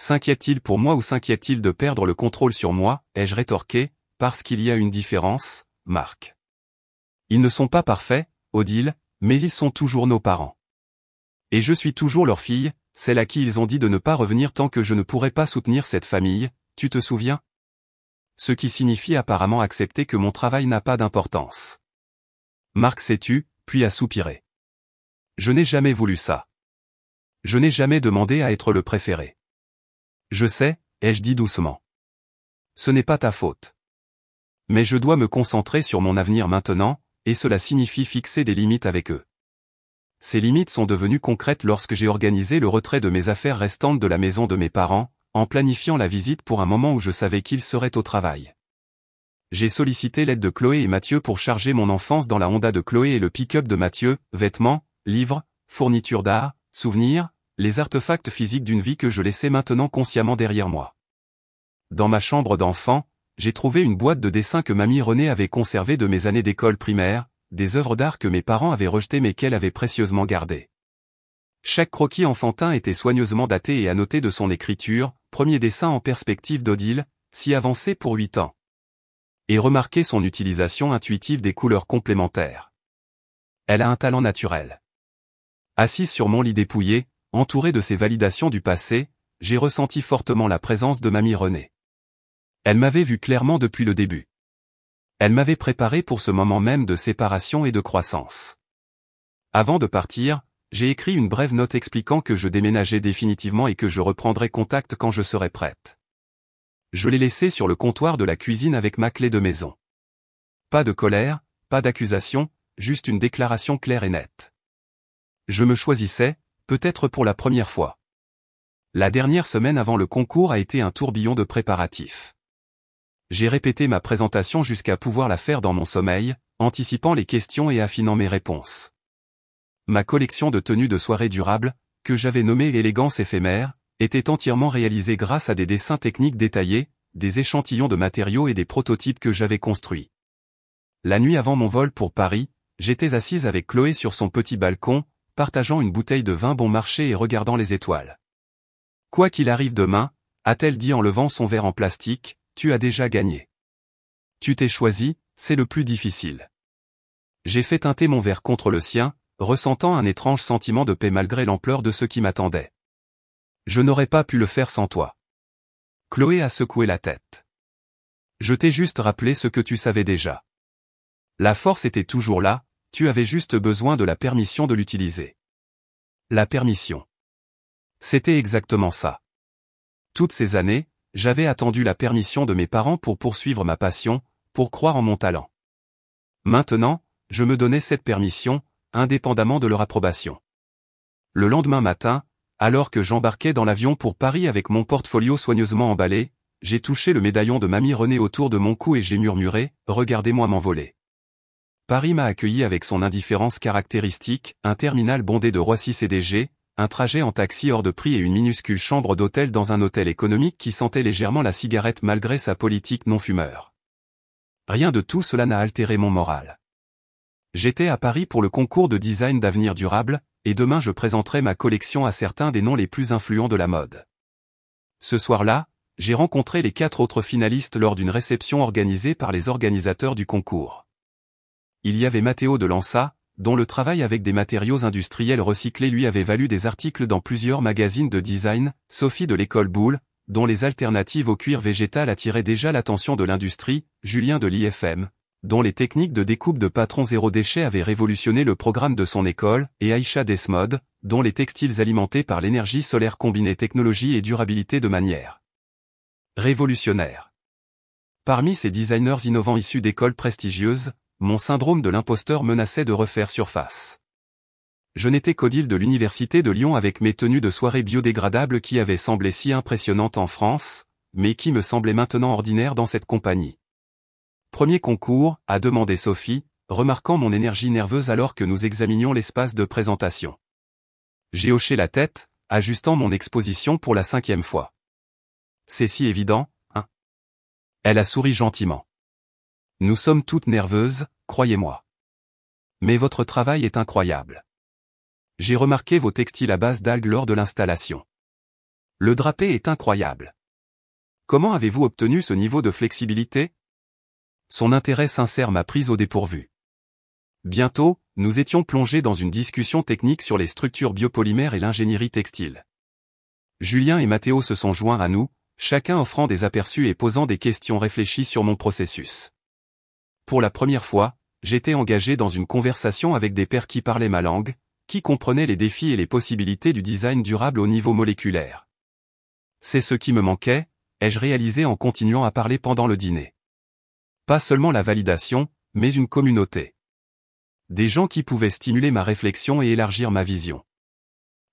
S'inquiète-t-il pour moi ou s'inquiète-t-il de perdre le contrôle sur moi, ai-je rétorqué, parce qu'il y a une différence, Marc. Ils ne sont pas parfaits, Odile, mais ils sont toujours nos parents. Et je suis toujours leur fille, celle à qui ils ont dit de ne pas revenir tant que je ne pourrais pas soutenir cette famille, tu te souviens? Ce qui signifie apparemment accepter que mon travail n'a pas d'importance. Marc s'est tu, puis a soupiré. Je n'ai jamais voulu ça. Je n'ai jamais demandé à être le préféré. Je sais, ai-je dit doucement. Ce n'est pas ta faute. Mais je dois me concentrer sur mon avenir maintenant, et cela signifie fixer des limites avec eux. Ces limites sont devenues concrètes lorsque j'ai organisé le retrait de mes affaires restantes de la maison de mes parents, en planifiant la visite pour un moment où je savais qu'ils seraient au travail. J'ai sollicité l'aide de Chloé et Mathieu pour charger mon enfance dans la Honda de Chloé et le pick-up de Mathieu, vêtements, livres, fournitures d'art, souvenirs, les artefacts physiques d'une vie que je laissais maintenant consciemment derrière moi. Dans ma chambre d'enfant, j'ai trouvé une boîte de dessin que mamie Renée avait conservée de mes années d'école primaire, des œuvres d'art que mes parents avaient rejetées mais qu'elle avait précieusement gardées. Chaque croquis enfantin était soigneusement daté et annoté de son écriture, premier dessin en perspective d'Odile, si avancé pour 8 ans. Et remarquez son utilisation intuitive des couleurs complémentaires. Elle a un talent naturel. Assise sur mon lit dépouillé, entourée de ses validations du passé, j'ai ressenti fortement la présence de mamie Renée. Elle m'avait vu clairement depuis le début. Elle m'avait préparé pour ce moment même de séparation et de croissance. Avant de partir, j'ai écrit une brève note expliquant que je déménageais définitivement et que je reprendrais contact quand je serais prête. Je l'ai laissée sur le comptoir de la cuisine avec ma clé de maison. Pas de colère, pas d'accusation, juste une déclaration claire et nette. Je me choisissais, peut-être pour la première fois. La dernière semaine avant le concours a été un tourbillon de préparatifs. J'ai répété ma présentation jusqu'à pouvoir la faire dans mon sommeil, anticipant les questions et affinant mes réponses. Ma collection de tenues de soirée durables, que j'avais nommée élégance éphémère, était entièrement réalisée grâce à des dessins techniques détaillés, des échantillons de matériaux et des prototypes que j'avais construits. La nuit avant mon vol pour Paris, j'étais assise avec Chloé sur son petit balcon, partageant une bouteille de vin bon marché et regardant les étoiles. « Quoi qu'il arrive demain, » a-t-elle dit en levant son verre en plastique, « tu as déjà gagné. Tu t'es choisi, c'est le plus difficile. » J'ai fait teinter mon verre contre le sien, ressentant un étrange sentiment de paix malgré l'ampleur de ce qui m'attendait. Je n'aurais pas pu le faire sans toi. Chloé a secoué la tête. Je t'ai juste rappelé ce que tu savais déjà. La force était toujours là, tu avais juste besoin de la permission de l'utiliser. La permission. C'était exactement ça. Toutes ces années, j'avais attendu la permission de mes parents pour poursuivre ma passion, pour croire en mon talent. Maintenant, je me donnais cette permission, indépendamment de leur approbation. Le lendemain matin, alors que j'embarquais dans l'avion pour Paris avec mon portfolio soigneusement emballé, j'ai touché le médaillon de mamie Renée autour de mon cou et j'ai murmuré « Regardez-moi m'envoler ». Paris m'a accueilli avec son indifférence caractéristique, un terminal bondé de Roissy CDG, un trajet en taxi hors de prix et une minuscule chambre d'hôtel dans un hôtel économique qui sentait légèrement la cigarette malgré sa politique non-fumeur. Rien de tout cela n'a altéré mon moral. J'étais à Paris pour le concours de design d'avenir durable, et demain je présenterai ma collection à certains des noms les plus influents de la mode. Ce soir-là, j'ai rencontré les 4 autres finalistes lors d'une réception organisée par les organisateurs du concours. Il y avait Matteo de Lança, dont le travail avec des matériaux industriels recyclés lui avait valu des articles dans plusieurs magazines de design, Sophie de l'école Boulle, dont les alternatives au cuir végétal attiraient déjà l'attention de l'industrie, Julien de l'IFM, dont les techniques de découpe de patrons zéro déchet avaient révolutionné le programme de son école, et Aïcha Desmod, dont les textiles alimentés par l'énergie solaire combinaient technologie et durabilité de manière révolutionnaire. Parmi ces designers innovants issus d'écoles prestigieuses, mon syndrome de l'imposteur menaçait de refaire surface. Je n'étais qu'Odile de l'Université de Lyon avec mes tenues de soirée biodégradables qui avaient semblé si impressionnantes en France, mais qui me semblaient maintenant ordinaires dans cette compagnie. Premier concours, a demandé Sophie, remarquant mon énergie nerveuse alors que nous examinions l'espace de présentation. J'ai hoché la tête, ajustant mon exposition pour la 5e fois. C'est si évident, hein? Elle a souri gentiment. Nous sommes toutes nerveuses, croyez-moi. Mais votre travail est incroyable. J'ai remarqué vos textiles à base d'algues lors de l'installation. Le drapé est incroyable. Comment avez-vous obtenu ce niveau de flexibilité? Son intérêt sincère m'a prise au dépourvu. Bientôt, nous étions plongés dans une discussion technique sur les structures biopolymères et l'ingénierie textile. Julien et Matteo se sont joints à nous, chacun offrant des aperçus et posant des questions réfléchies sur mon processus. Pour la première fois, j'étais engagé dans une conversation avec des pairs qui parlaient ma langue, qui comprenaient les défis et les possibilités du design durable au niveau moléculaire. C'est ce qui me manquait, ai-je réalisé en continuant à parler pendant le dîner. Pas seulement la validation, mais une communauté. Des gens qui pouvaient stimuler ma réflexion et élargir ma vision.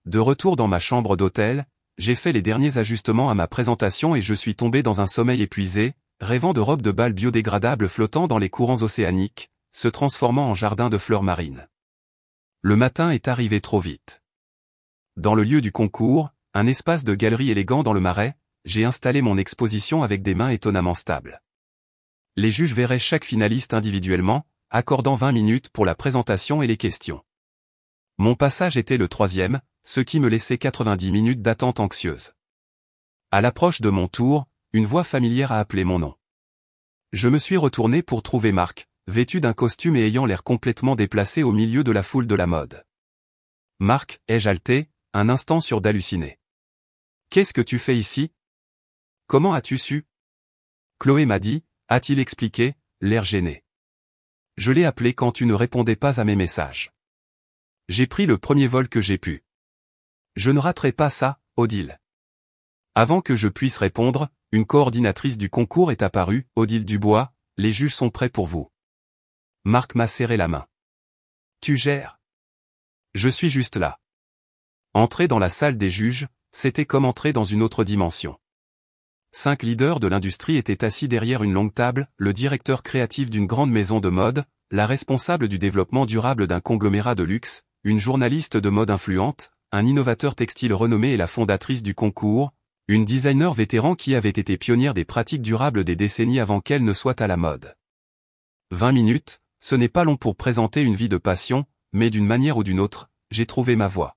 De retour dans ma chambre d'hôtel, j'ai fait les derniers ajustements à ma présentation et je suis tombé dans un sommeil épuisé, rêvant de robes de bal biodégradables flottant dans les courants océaniques, se transformant en jardin de fleurs marines. Le matin est arrivé trop vite. Dans le lieu du concours, un espace de galerie élégant dans le Marais, j'ai installé mon exposition avec des mains étonnamment stables. Les juges verraient chaque finaliste individuellement, accordant 20 minutes pour la présentation et les questions. Mon passage était le 3e, ce qui me laissait 90 minutes d'attente anxieuse. À l'approche de mon tour, une voix familière a appelé mon nom. Je me suis retourné pour trouver Marc, vêtu d'un costume et ayant l'air complètement déplacé au milieu de la foule de la mode. « Marc » ai-je haleté, un instant sûr d'halluciner. « Qu'est-ce que tu fais ici ? Comment as-tu su ?» Chloé m'a dit, a-t-il expliqué, l'air gêné. Je l'ai appelé quand tu ne répondais pas à mes messages. J'ai pris le premier vol que j'ai pu. Je ne raterai pas ça, Odile. Avant que je puisse répondre, une coordinatrice du concours est apparue, Odile Dubois, les juges sont prêts pour vous. Marc m'a serré la main. Tu gères. Je suis juste là. Entrer dans la salle des juges, c'était comme entrer dans une autre dimension. 5 leaders de l'industrie étaient assis derrière une longue table, le directeur créatif d'une grande maison de mode, la responsable du développement durable d'un conglomérat de luxe, une journaliste de mode influente, un innovateur textile renommé et la fondatrice du concours, une designer vétéran qui avait été pionnière des pratiques durables des décennies avant qu'elle ne soit à la mode. 20 minutes, ce n'est pas long pour présenter une vie de passion, mais d'une manière ou d'une autre, j'ai trouvé ma voie.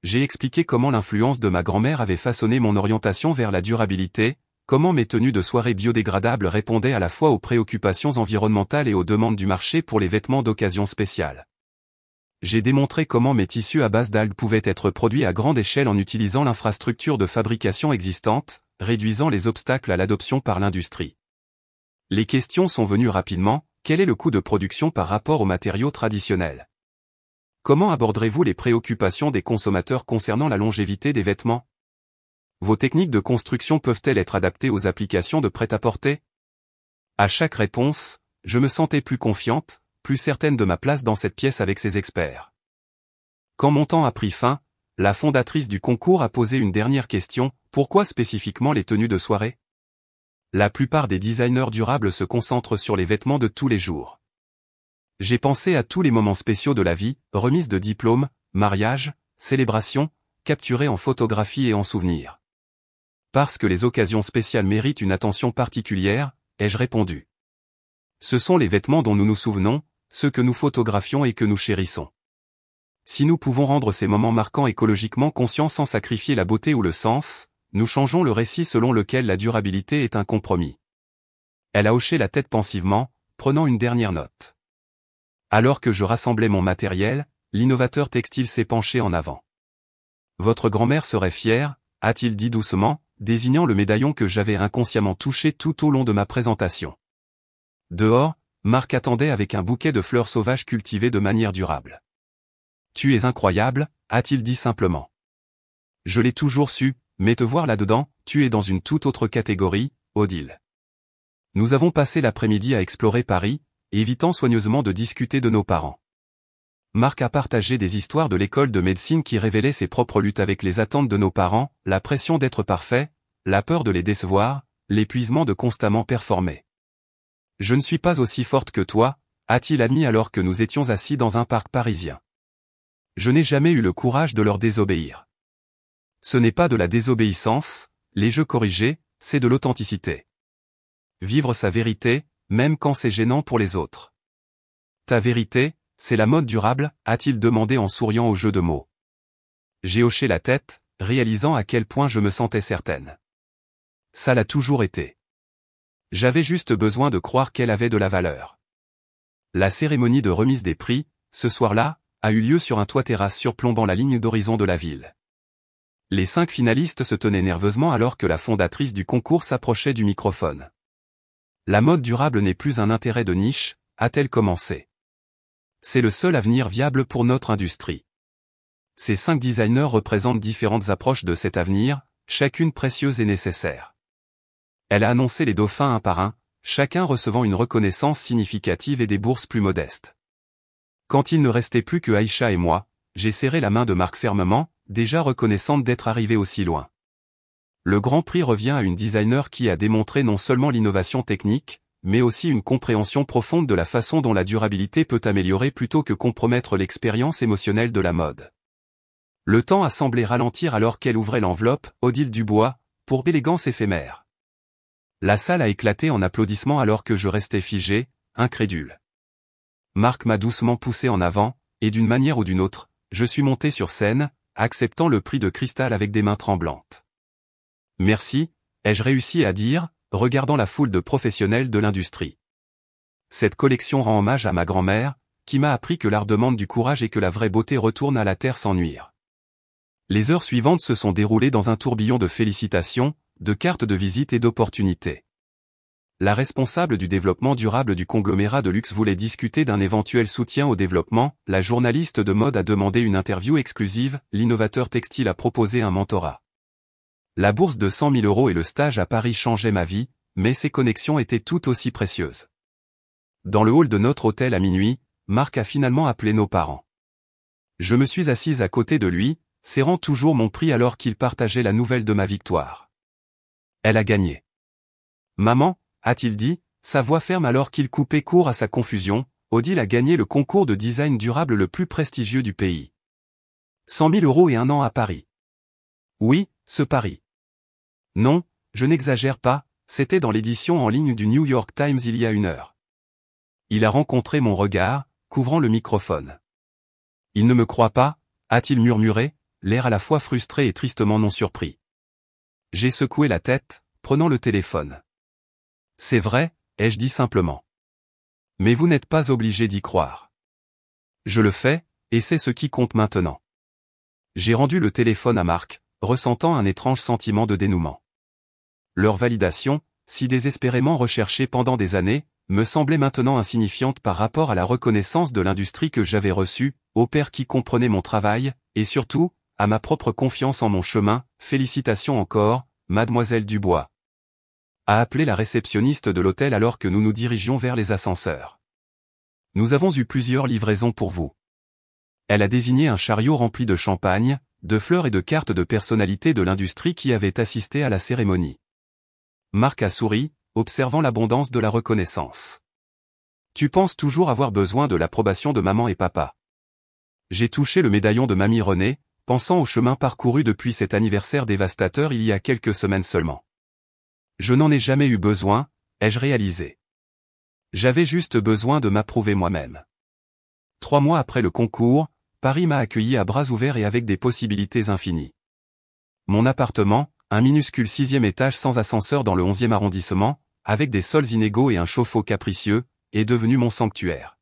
J'ai expliqué comment l'influence de ma grand-mère avait façonné mon orientation vers la durabilité, comment mes tenues de soirée biodégradables répondaient à la fois aux préoccupations environnementales et aux demandes du marché pour les vêtements d'occasion spéciale. J'ai démontré comment mes tissus à base d'algues pouvaient être produits à grande échelle en utilisant l'infrastructure de fabrication existante, réduisant les obstacles à l'adoption par l'industrie. Les questions sont venues rapidement, quel est le coût de production par rapport aux matériaux traditionnels ? Comment aborderez-vous les préoccupations des consommateurs concernant la longévité des vêtements ? Vos techniques de construction peuvent-elles être adaptées aux applications de prêt-à-porter ? À chaque réponse, je me sentais plus confiante, plus certaine de ma place dans cette pièce avec ces experts. Quand mon temps a pris fin, la fondatrice du concours a posé une dernière question, pourquoi spécifiquement les tenues de soirée ? La plupart des designers durables se concentrent sur les vêtements de tous les jours. J'ai pensé à tous les moments spéciaux de la vie, remise de diplômes, mariage, célébration, capturés en photographie et en souvenirs. Parce que les occasions spéciales méritent une attention particulière, ai-je répondu. Ce sont les vêtements dont nous nous souvenons, ceux que nous photographions et que nous chérissons. Si nous pouvons rendre ces moments marquants écologiquement conscients sans sacrifier la beauté ou le sens, nous changeons le récit selon lequel la durabilité est un compromis. Elle a hoché la tête pensivement, prenant une dernière note. Alors que je rassemblais mon matériel, l'innovateur textile s'est penché en avant. Votre grand-mère serait fière, a-t-il dit doucement, désignant le médaillon que j'avais inconsciemment touché tout au long de ma présentation. Dehors, Marc attendait avec un bouquet de fleurs sauvages cultivées de manière durable. Tu es incroyable, a-t-il dit simplement. Je l'ai toujours su, mais te voir là-dedans, tu es dans une toute autre catégorie, Odile. Nous avons passé l'après-midi à explorer Paris, évitant soigneusement de discuter de nos parents. Marc a partagé des histoires de l'école de médecine qui révélaient ses propres luttes avec les attentes de nos parents, la pression d'être parfait, la peur de les décevoir, l'épuisement de constamment performer. Je ne suis pas aussi forte que toi, a-t-il admis alors que nous étions assis dans un parc parisien. Je n'ai jamais eu le courage de leur désobéir. Ce n'est pas de la désobéissance, les jeux corrigés, c'est de l'authenticité. Vivre sa vérité, même quand c'est gênant pour les autres. Ta vérité, c'est la mode durable, a-t-il demandé en souriant au jeu de mots. J'ai hoché la tête, réalisant à quel point je me sentais certaine. Ça l'a toujours été. J'avais juste besoin de croire qu'elle avait de la valeur. La cérémonie de remise des prix, ce soir-là, a eu lieu sur un toit-terrasse surplombant la ligne d'horizon de la ville. Les 5 finalistes se tenaient nerveusement alors que la fondatrice du concours s'approchait du microphone. La mode durable n'est plus un intérêt de niche, a-t-elle commencé. C'est le seul avenir viable pour notre industrie. Ces 5 designers représentent différentes approches de cet avenir, chacune précieuse et nécessaire. Elle a annoncé les dauphins un par un, chacun recevant une reconnaissance significative et des bourses plus modestes. Quand il ne restait plus que Aïcha et moi, j'ai serré la main de Marc fermement, déjà reconnaissante d'être arrivée aussi loin. Le Grand Prix revient à une designer qui a démontré non seulement l'innovation technique, mais aussi une compréhension profonde de la façon dont la durabilité peut améliorer plutôt que compromettre l'expérience émotionnelle de la mode. Le temps a semblé ralentir alors qu'elle ouvrait l'enveloppe, Odile Dubois, pour élégance éphémère. La salle a éclaté en applaudissements alors que je restais figé, incrédule. Marc m'a doucement poussé en avant, et d'une manière ou d'une autre, je suis monté sur scène, acceptant le prix de cristal avec des mains tremblantes. Merci, ai-je réussi à dire, regardant la foule de professionnels de l'industrie. Cette collection rend hommage à ma grand-mère, qui m'a appris que l'art demande du courage et que la vraie beauté retourne à la terre sans nuire. Les heures suivantes se sont déroulées dans un tourbillon de félicitations, de cartes de visite et d'opportunités. La responsable du développement durable du conglomérat de luxe voulait discuter d'un éventuel soutien au développement, la journaliste de mode a demandé une interview exclusive, l'innovateur textile a proposé un mentorat. La bourse de 100 000 € et le stage à Paris changeaient ma vie, mais ces connexions étaient tout aussi précieuses. Dans le hall de notre hôtel à minuit, Marc a finalement appelé nos parents. Je me suis assise à côté de lui, serrant toujours mon prix alors qu'il partageait la nouvelle de ma victoire. Elle a gagné. Maman, a-t-il dit, sa voix ferme alors qu'il coupait court à sa confusion, Odile a gagné le concours de design durable le plus prestigieux du pays. 100 000 € et 1 an à Paris. Oui, ce pari. Non, je n'exagère pas, c'était dans l'édition en ligne du New York Times il y a 1 heure. Il a rencontré mon regard, couvrant le microphone. Il ne me croit pas, a-t-il murmuré, l'air à la fois frustré et tristement non surpris. J'ai secoué la tête, prenant le téléphone. C'est vrai, ai-je dit simplement. Mais vous n'êtes pas obligé d'y croire. Je le fais, et c'est ce qui compte maintenant. J'ai rendu le téléphone à Marc, ressentant un étrange sentiment de dénouement. Leur validation, si désespérément recherchée pendant des années, me semblait maintenant insignifiante par rapport à la reconnaissance de l'industrie que j'avais reçue, au père qui comprenait mon travail, et surtout, à ma propre confiance en mon chemin. Félicitations encore, mademoiselle Dubois. A appelé la réceptionniste de l'hôtel alors que nous nous dirigions vers les ascenseurs. Nous avons eu plusieurs livraisons pour vous. Elle a désigné un chariot rempli de champagne, de fleurs et de cartes de personnalités de l'industrie qui avaient assisté à la cérémonie. Marc a souri, observant l'abondance de la reconnaissance. Tu penses toujours avoir besoin de l'approbation de maman et papa. J'ai touché le médaillon de mamie Renée, pensant au chemin parcouru depuis cet anniversaire dévastateur il y a quelques semaines seulement. Je n'en ai jamais eu besoin, ai-je réalisé. J'avais juste besoin de m'approuver moi-même. 3 mois après le concours, Paris m'a accueilli à bras ouverts et avec des possibilités infinies. Mon appartement, un minuscule 6e étage sans ascenseur dans le 11e arrondissement, avec des sols inégaux et un chauffe-eau capricieux, est devenu mon sanctuaire.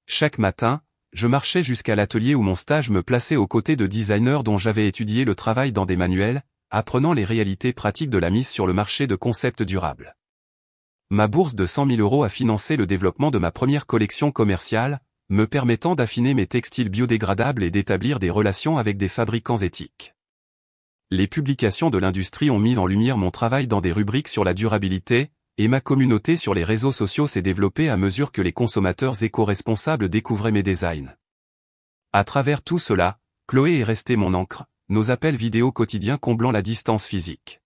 Chaque matin, je marchais jusqu'à l'atelier où mon stage me plaçait aux côtés de designers dont j'avais étudié le travail dans des manuels, apprenant les réalités pratiques de la mise sur le marché de concepts durables. Ma bourse de 100 000 € a financé le développement de ma première collection commerciale, me permettant d'affiner mes textiles biodégradables et d'établir des relations avec des fabricants éthiques. Les publications de l'industrie ont mis en lumière mon travail dans des rubriques sur la durabilité, et ma communauté sur les réseaux sociaux s'est développée à mesure que les consommateurs éco-responsables découvraient mes designs. À travers tout cela, Chloé est restée mon ancre, nos appels vidéo quotidiens comblant la distance physique.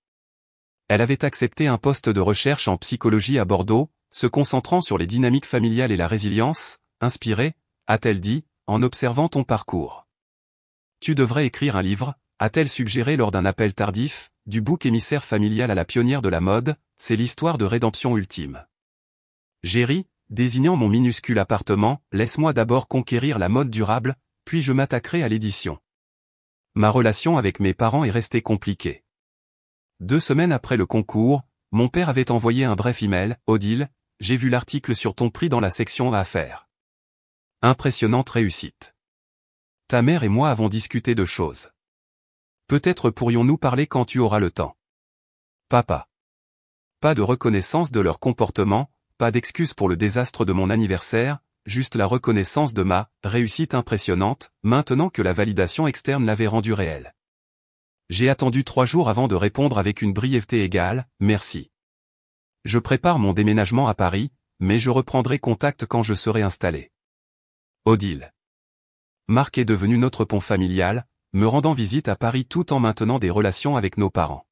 Elle avait accepté un poste de recherche en psychologie à Bordeaux, se concentrant sur les dynamiques familiales et la résilience, inspirée, a-t-elle dit, en observant ton parcours. Tu devrais écrire un livre, a-t-elle suggéré lors d'un appel tardif, du bouc émissaire familial à la pionnière de la mode, c'est l'histoire de rédemption ultime. J'ai ri, désignant mon minuscule appartement, laisse-moi d'abord conquérir la mode durable, puis je m'attaquerai à l'édition. Ma relation avec mes parents est restée compliquée. 2 semaines après le concours, mon père avait envoyé un bref email, Odile, j'ai vu l'article sur ton prix dans la section affaires. Impressionnante réussite. Ta mère et moi avons discuté de choses. Peut-être pourrions-nous parler quand tu auras le temps. Papa. Pas de reconnaissance de leur comportement, pas d'excuse pour le désastre de mon anniversaire, juste la reconnaissance de ma réussite impressionnante, maintenant que la validation externe l'avait rendue réelle. J'ai attendu 3 jours avant de répondre avec une brièveté égale, merci. Je prépare mon déménagement à Paris, mais je reprendrai contact quand je serai installé. Odile. Marc est devenu notre pont familial, me rendant visite à Paris tout en maintenant des relations avec nos parents.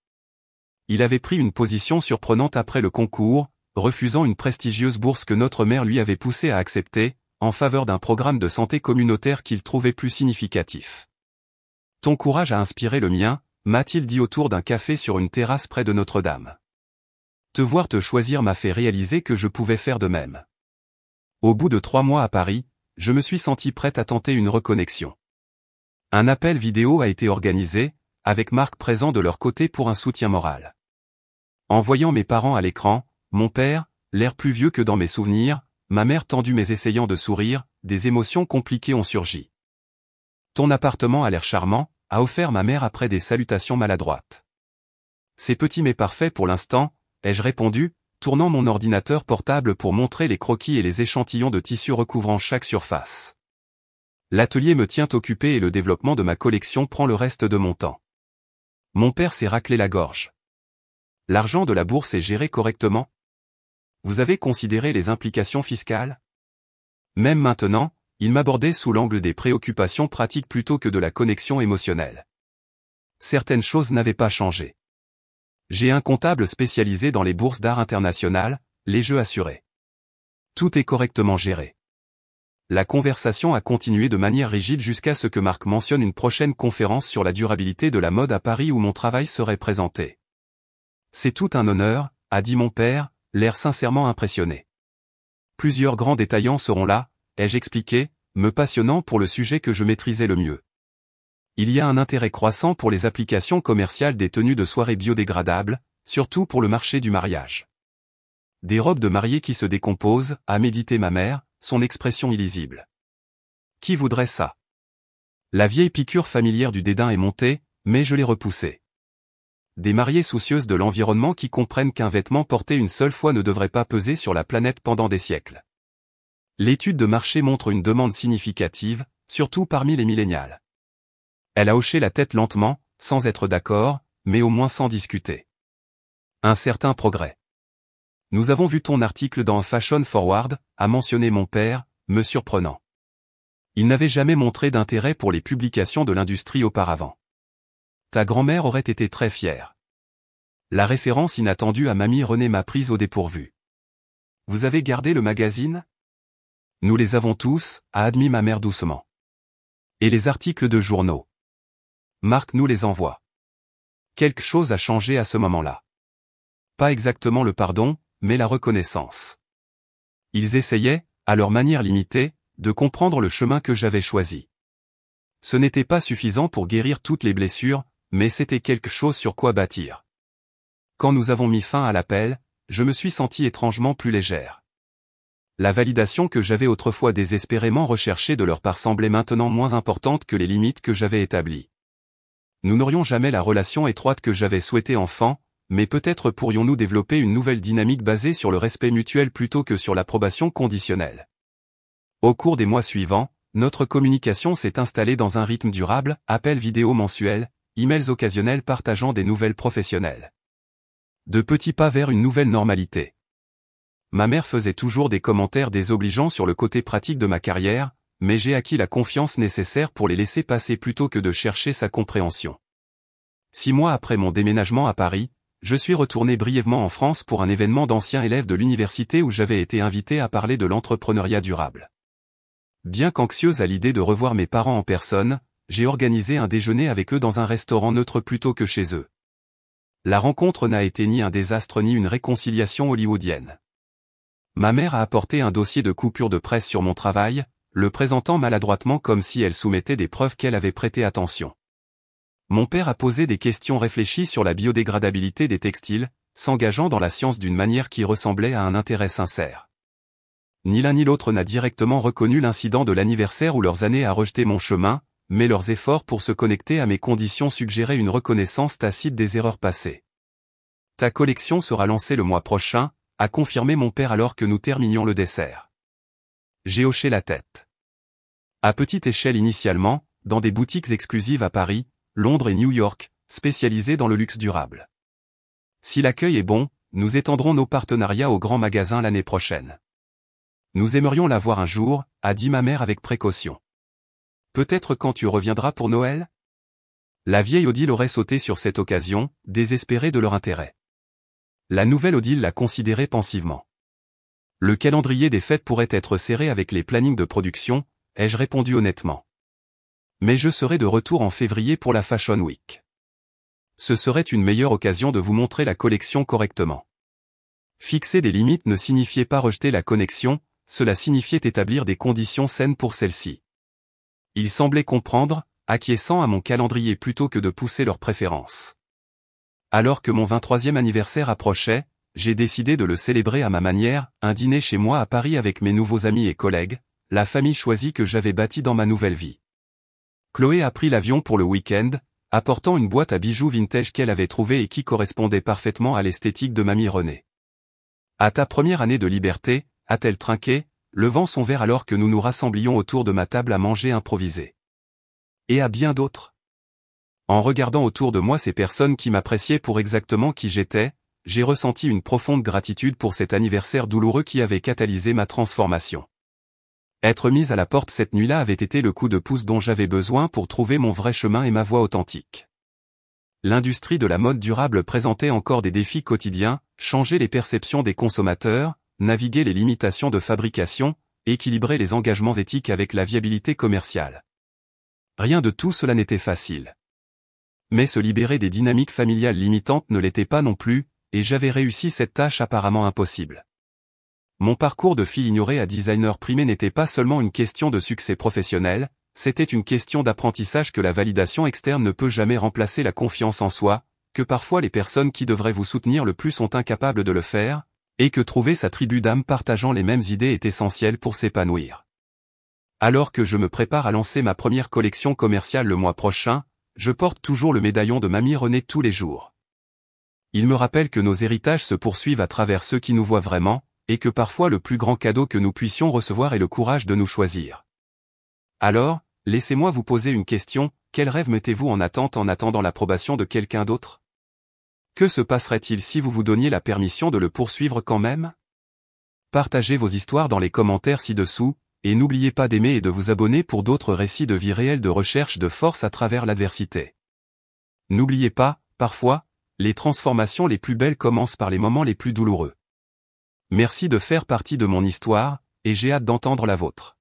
Il avait pris une position surprenante après le concours, refusant une prestigieuse bourse que notre mère lui avait poussé à accepter, en faveur d'un programme de santé communautaire qu'il trouvait plus significatif. Ton courage a inspiré le mien, m'a-t-il dit autour d'un café sur une terrasse près de Notre-Dame. Te voir te choisir m'a fait réaliser que je pouvais faire de même. Au bout de 3 mois à Paris, je me suis senti prête à tenter une reconnexion. Un appel vidéo a été organisé, avec Marc présent de leur côté pour un soutien moral. En voyant mes parents à l'écran, mon père, l'air plus vieux que dans mes souvenirs, ma mère tendue mais essayant de sourire, des émotions compliquées ont surgi. Ton appartement a l'air charmant, a offert ma mère après des salutations maladroites. C'est petit mais parfait pour l'instant, ai-je répondu, tournant mon ordinateur portable pour montrer les croquis et les échantillons de tissu recouvrant chaque surface. L'atelier me tient occupé et le développement de ma collection prend le reste de mon temps. Mon père s'est raclé la gorge. L'argent de la bourse est géré correctement? Vous avez considéré les implications fiscales? Même maintenant, il m'abordait sous l'angle des préoccupations pratiques plutôt que de la connexion émotionnelle. Certaines choses n'avaient pas changé. J'ai un comptable spécialisé dans les bourses d'art internationales, les jeux assurés. Tout est correctement géré. La conversation a continué de manière rigide jusqu'à ce que Marc mentionne une prochaine conférence sur la durabilité de la mode à Paris où mon travail serait présenté. C'est tout un honneur, a dit mon père, l'air sincèrement impressionné. Plusieurs grands détaillants seront là, ai-je expliqué, me passionnant pour le sujet que je maîtrisais le mieux. Il y a un intérêt croissant pour les applications commerciales des tenues de soirée biodégradables, surtout pour le marché du mariage. Des robes de mariée qui se décomposent, a médité ma mère, son expression illisible. Qui voudrait ça? La vieille piqûre familière du dédain est montée, mais je l'ai repoussée. Des mariées soucieuses de l'environnement qui comprennent qu'un vêtement porté une seule fois ne devrait pas peser sur la planète pendant des siècles. L'étude de marché montre une demande significative, surtout parmi les millénials. Elle a hoché la tête lentement, sans être d'accord, mais au moins sans discuter. Un certain progrès. Nous avons vu ton article dans Fashion Forward, a mentionné mon père, me surprenant. Il n'avait jamais montré d'intérêt pour les publications de l'industrie auparavant. Ta grand-mère aurait été très fière. La référence inattendue à Mamie Renée m'a prise au dépourvu. Vous avez gardé le magazine? Nous les avons tous, a admis ma mère doucement. Et les articles de journaux. Marc nous les envoie. Quelque chose a changé à ce moment-là. Pas exactement le pardon, mais la reconnaissance. Ils essayaient, à leur manière limitée, de comprendre le chemin que j'avais choisi. Ce n'était pas suffisant pour guérir toutes les blessures, mais c'était quelque chose sur quoi bâtir. Quand nous avons mis fin à l'appel, je me suis sentie étrangement plus légère. La validation que j'avais autrefois désespérément recherchée de leur part semblait maintenant moins importante que les limites que j'avais établies. Nous n'aurions jamais la relation étroite que j'avais souhaitée enfant, mais peut-être pourrions-nous développer une nouvelle dynamique basée sur le respect mutuel plutôt que sur l'approbation conditionnelle. Au cours des mois suivants, notre communication s'est installée dans un rythme durable, appels vidéo mensuels, emails occasionnels partageant des nouvelles professionnelles. De petits pas vers une nouvelle normalité. Ma mère faisait toujours des commentaires désobligeants sur le côté pratique de ma carrière, mais j'ai acquis la confiance nécessaire pour les laisser passer plutôt que de chercher sa compréhension. 6 mois après mon déménagement à Paris, je suis retourné brièvement en France pour un événement d'anciens élèves de l'université où j'avais été invité à parler de l'entrepreneuriat durable. Bien qu'anxieuse à l'idée de revoir mes parents en personne, j'ai organisé un déjeuner avec eux dans un restaurant neutre plutôt que chez eux. La rencontre n'a été ni un désastre ni une réconciliation hollywoodienne. Ma mère a apporté un dossier de coupure de presse sur mon travail, le présentant maladroitement comme si elle soumettait des preuves qu'elle avait prêté attention. Mon père a posé des questions réfléchies sur la biodégradabilité des textiles, s'engageant dans la science d'une manière qui ressemblait à un intérêt sincère. Ni l'un ni l'autre n'a directement reconnu l'incident de l'anniversaire où leurs années a rejeté mon chemin, mais leurs efforts pour se connecter à mes conditions suggéraient une reconnaissance tacite des erreurs passées. Ta collection sera lancée le mois prochain, a confirmé mon père alors que nous terminions le dessert. J'ai hoché la tête. À petite échelle initialement, dans des boutiques exclusives à Paris, Londres et New York, spécialisées dans le luxe durable. Si l'accueil est bon, nous étendrons nos partenariats aux grands magasins l'année prochaine. Nous aimerions la voir un jour, a dit ma mère avec précaution. Peut-être quand tu reviendras pour Noël? La vieille Odile aurait sauté sur cette occasion, désespérée de leur intérêt. La nouvelle Odile l'a considéré pensivement. Le calendrier des fêtes pourrait être serré avec les plannings de production, ai-je répondu honnêtement. Mais je serai de retour en février pour la Fashion Week. Ce serait une meilleure occasion de vous montrer la collection correctement. Fixer des limites ne signifiait pas rejeter la connexion, cela signifiait établir des conditions saines pour celle-ci. Ils semblaient comprendre, acquiesçant à mon calendrier plutôt que de pousser leurs préférences. Alors que mon 23e anniversaire approchait, j'ai décidé de le célébrer à ma manière, un dîner chez moi à Paris avec mes nouveaux amis et collègues, la famille choisie que j'avais bâtie dans ma nouvelle vie. Chloé a pris l'avion pour le week-end, apportant une boîte à bijoux vintage qu'elle avait trouvée et qui correspondait parfaitement à l'esthétique de Mamie Renée. À ta première année de liberté, a-t-elle trinqué, levant son verre alors que nous nous rassemblions autour de ma table à manger improvisé. Et à bien d'autres. En regardant autour de moi ces personnes qui m'appréciaient pour exactement qui j'étais, j'ai ressenti une profonde gratitude pour cet anniversaire douloureux qui avait catalysé ma transformation. Être mise à la porte cette nuit-là avait été le coup de pouce dont j'avais besoin pour trouver mon vrai chemin et ma voie authentique. L'industrie de la mode durable présentait encore des défis quotidiens, changer les perceptions des consommateurs, naviguer les limitations de fabrication, équilibrer les engagements éthiques avec la viabilité commerciale. Rien de tout cela n'était facile. Mais se libérer des dynamiques familiales limitantes ne l'était pas non plus, et j'avais réussi cette tâche apparemment impossible. Mon parcours de fille ignorée à designer primé n'était pas seulement une question de succès professionnel, c'était une question d'apprentissage que la validation externe ne peut jamais remplacer la confiance en soi, que parfois les personnes qui devraient vous soutenir le plus sont incapables de le faire, et que trouver sa tribu d'âmes partageant les mêmes idées est essentiel pour s'épanouir. Alors que je me prépare à lancer ma première collection commerciale le mois prochain, je porte toujours le médaillon de Mamie Renée tous les jours. Il me rappelle que nos héritages se poursuivent à travers ceux qui nous voient vraiment, et que parfois le plus grand cadeau que nous puissions recevoir est le courage de nous choisir. Alors, laissez-moi vous poser une question, quel rêve mettez-vous en attendant l'approbation de quelqu'un d'autre? Que se passerait-il si vous vous donniez la permission de le poursuivre quand même? Partagez vos histoires dans les commentaires ci-dessous, et n'oubliez pas d'aimer et de vous abonner pour d'autres récits de vie réelle de recherche de force à travers l'adversité. N'oubliez pas, parfois, les transformations les plus belles commencent par les moments les plus douloureux. Merci de faire partie de mon histoire, et j'ai hâte d'entendre la vôtre.